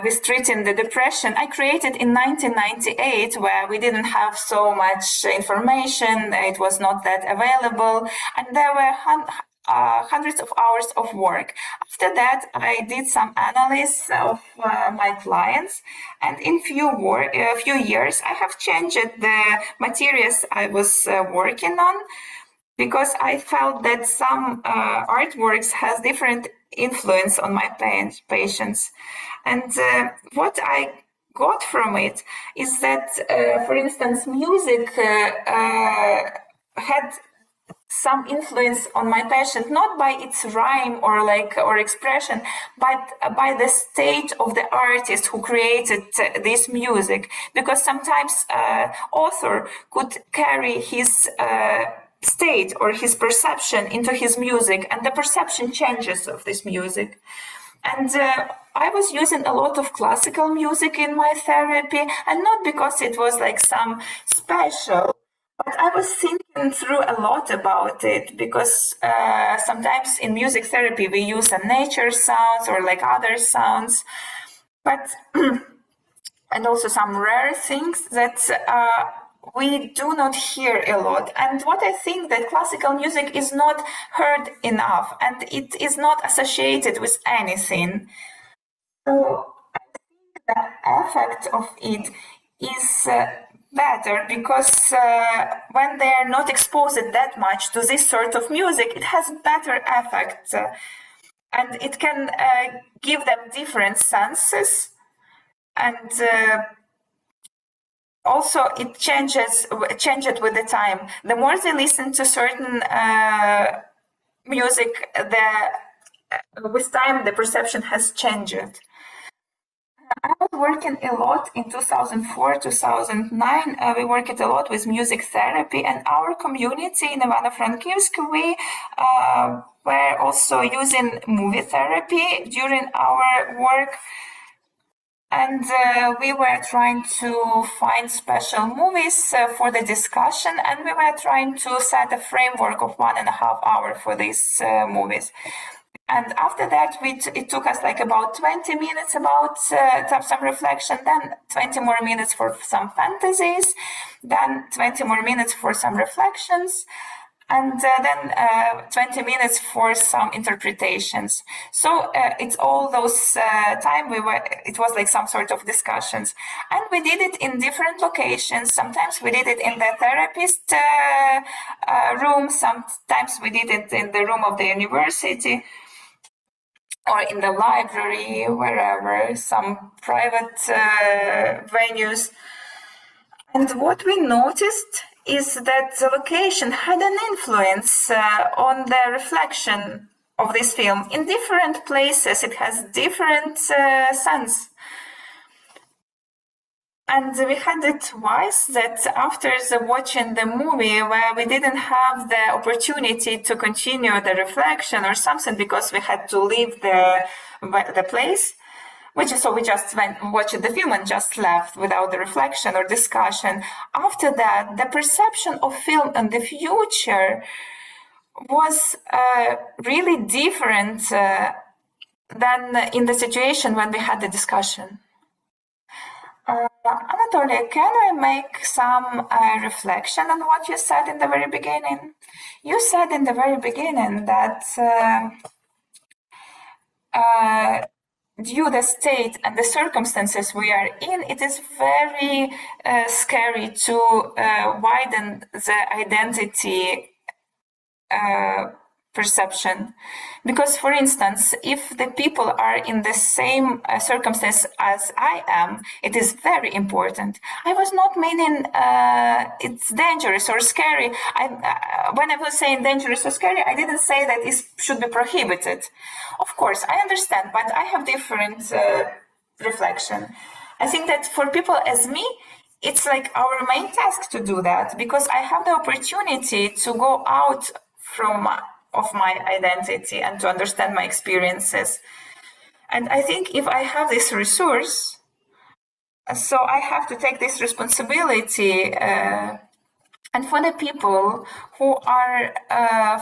Speaker 6: with treating the depression, I created in 1998, where we didn't have so much information, it was not that available, and there were hundreds of hours of work. After that, I did some analysis of my clients, and in a few years, I have changed the materials I was working on, because I felt that some artworks has different influence on my patients. And what I got from it is that, for instance, music had some influence on my patient, not by its rhyme or expression, but by the state of the artist who created this music. Because sometimes author could carry his state or his perception into his music, and the perception changes of this music. And I was using a lot of classical music in my therapy, and not because it was like some special, but I was thinking through a lot about it, because sometimes in music therapy we use some nature sounds or like other sounds, but and also some rare things that we do not hear a lot. And what I think that classical music is not heard enough, and it is not associated with anything. So I think the effect of it is better, because when they are not exposed that much to this sort of music, it has better effect, and it can give them different senses, and also it changes with the time. The more they listen to certain music, with time the perception has changed. I was working a lot in 2004, 2009. We worked a lot with music therapy, and our community in Ivano-Frankivsk, we were also using movie therapy during our work. And we were trying to find special movies for the discussion, and we were trying to set a framework of 1.5 hours for these movies. And after that, it took us like about 20 minutes about some reflection, then 20 more minutes for some fantasies, then 20 more minutes for some reflections, and then 20 minutes for some interpretations. So it's all those time it was like some sort of discussions. And we did it in different locations. Sometimes we did it in the therapist room, sometimes we did it in the room of the university, or in the library, wherever, some private venues. And what we noticed is that the location had an influence on the reflection of this film. In different places, it has different sense. And we had it twice that after watching the movie where we didn't have the opportunity to continue the reflection or something because we had to leave the place, so we just went watched the film and just left without the reflection or discussion. After that, the perception of film in the future was really different than in the situation when we had the discussion. Anatoly, can I make some reflection on what you said in the very beginning? You said in the very beginning that due to the state and the circumstances we are in, it is very scary to widen the identity perception. Because, for instance, if the people are in the same circumstance as I am, it is very important. I was not meaning it's dangerous or scary. When I was saying dangerous or scary, I didn't say that it should be prohibited. Of course, I understand, but I have different reflection. I think that for people as me, it's like our main task to do that, because I have the opportunity to go out of my identity and to understand my experiences. And I think if I have this resource, so I have to take this responsibility. And for the people who are,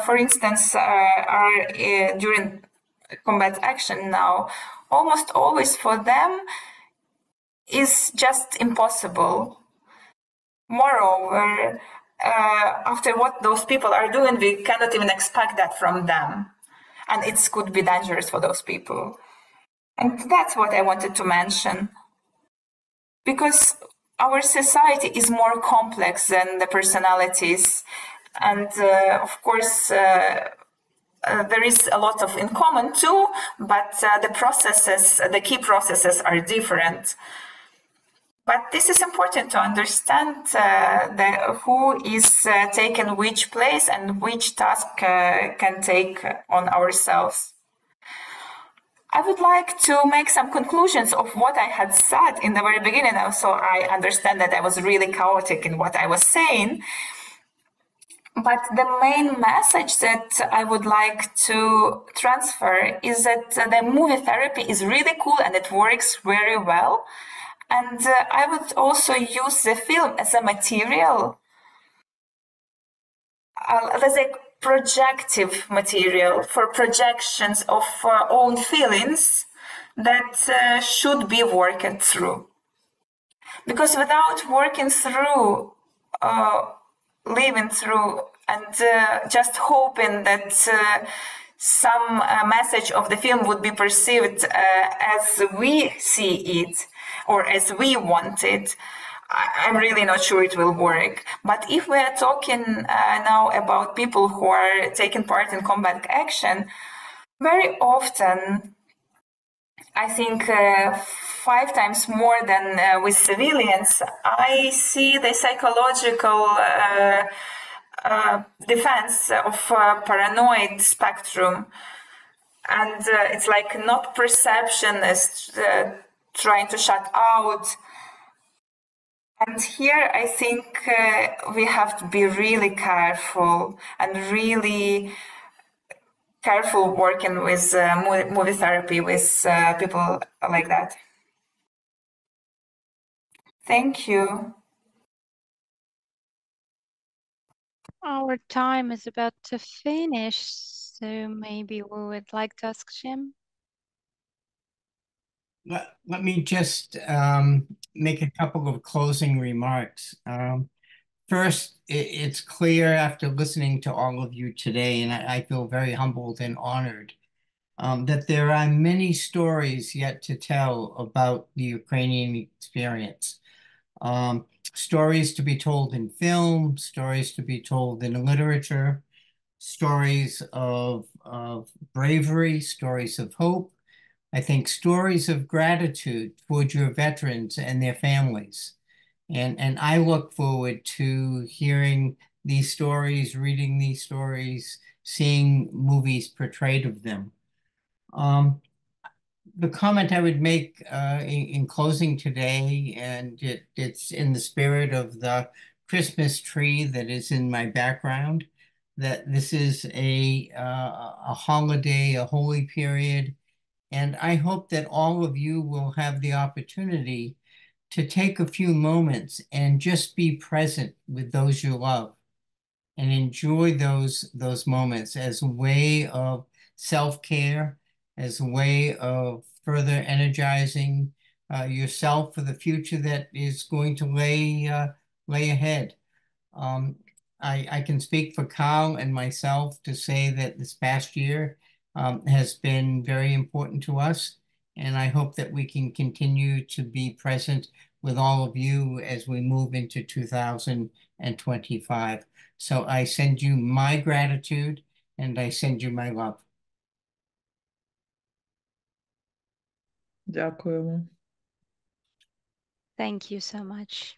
Speaker 6: for instance, are during combat action now, almost always for them is just impossible. Moreover, after what those people are doing, we cannot even expect that from them. And it could be dangerous for those people. And that's what I wanted to mention. Because our society is more complex than the personalities. And of course, there is a lot of in common too, but the key processes are different. But this is important to understand who is taking which place and which task can take on ourselves. I would like to make some conclusions of what I had said in the very beginning. Also, I understand that I was really chaotic in what I was saying. But the main message that I would like to transfer is that the movie therapy is really cool and it works very well. And I would also use the film as a material, as a projective material for projections of own feelings that should be worked through. Because without working through, living through, and just hoping that some message of the film would be perceived as we see it, or as we want it, I'm really not sure it will work. But if we are talking now about people who are taking part in combat action, very often, I think 5 times more than with civilians, I see the psychological defense of paranoid spectrum. And it's like not perception as trying to shut out. And here I think we have to be really careful and really careful working with movie therapy with people like that. Thank you.
Speaker 3: Our time is about to finish, so maybe we would like to ask Jim.
Speaker 1: Let me just make a couple of closing remarks. First, it's clear after listening to all of you today, and I feel very humbled and honored, that there are many stories yet to tell about the Ukrainian experience. Stories to be told in film, stories to be told in literature, stories of bravery, stories of hope. I think stories of gratitude towards your veterans and their families. And I look forward to hearing these stories, reading these stories, seeing movies portrayed of them. The comment I would make in closing today, and it's in the spirit of the Christmas tree that is in my background, that this is a holiday, a holy period, and I hope that all of you will have the opportunity to take a few moments and just be present with those you love and enjoy those moments as a way of self-care, as a way of further energizing yourself for the future that is going to lay ahead. I can speak for Carl and myself to say that this past year has been very important to us, and I hope that we can continue to be present with all of you as we move into 2025. So I send you my gratitude and I send you my love.
Speaker 7: Дякуємо.
Speaker 3: Thank you so much.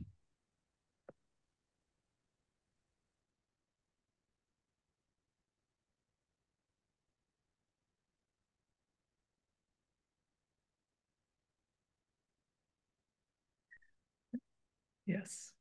Speaker 7: Yes.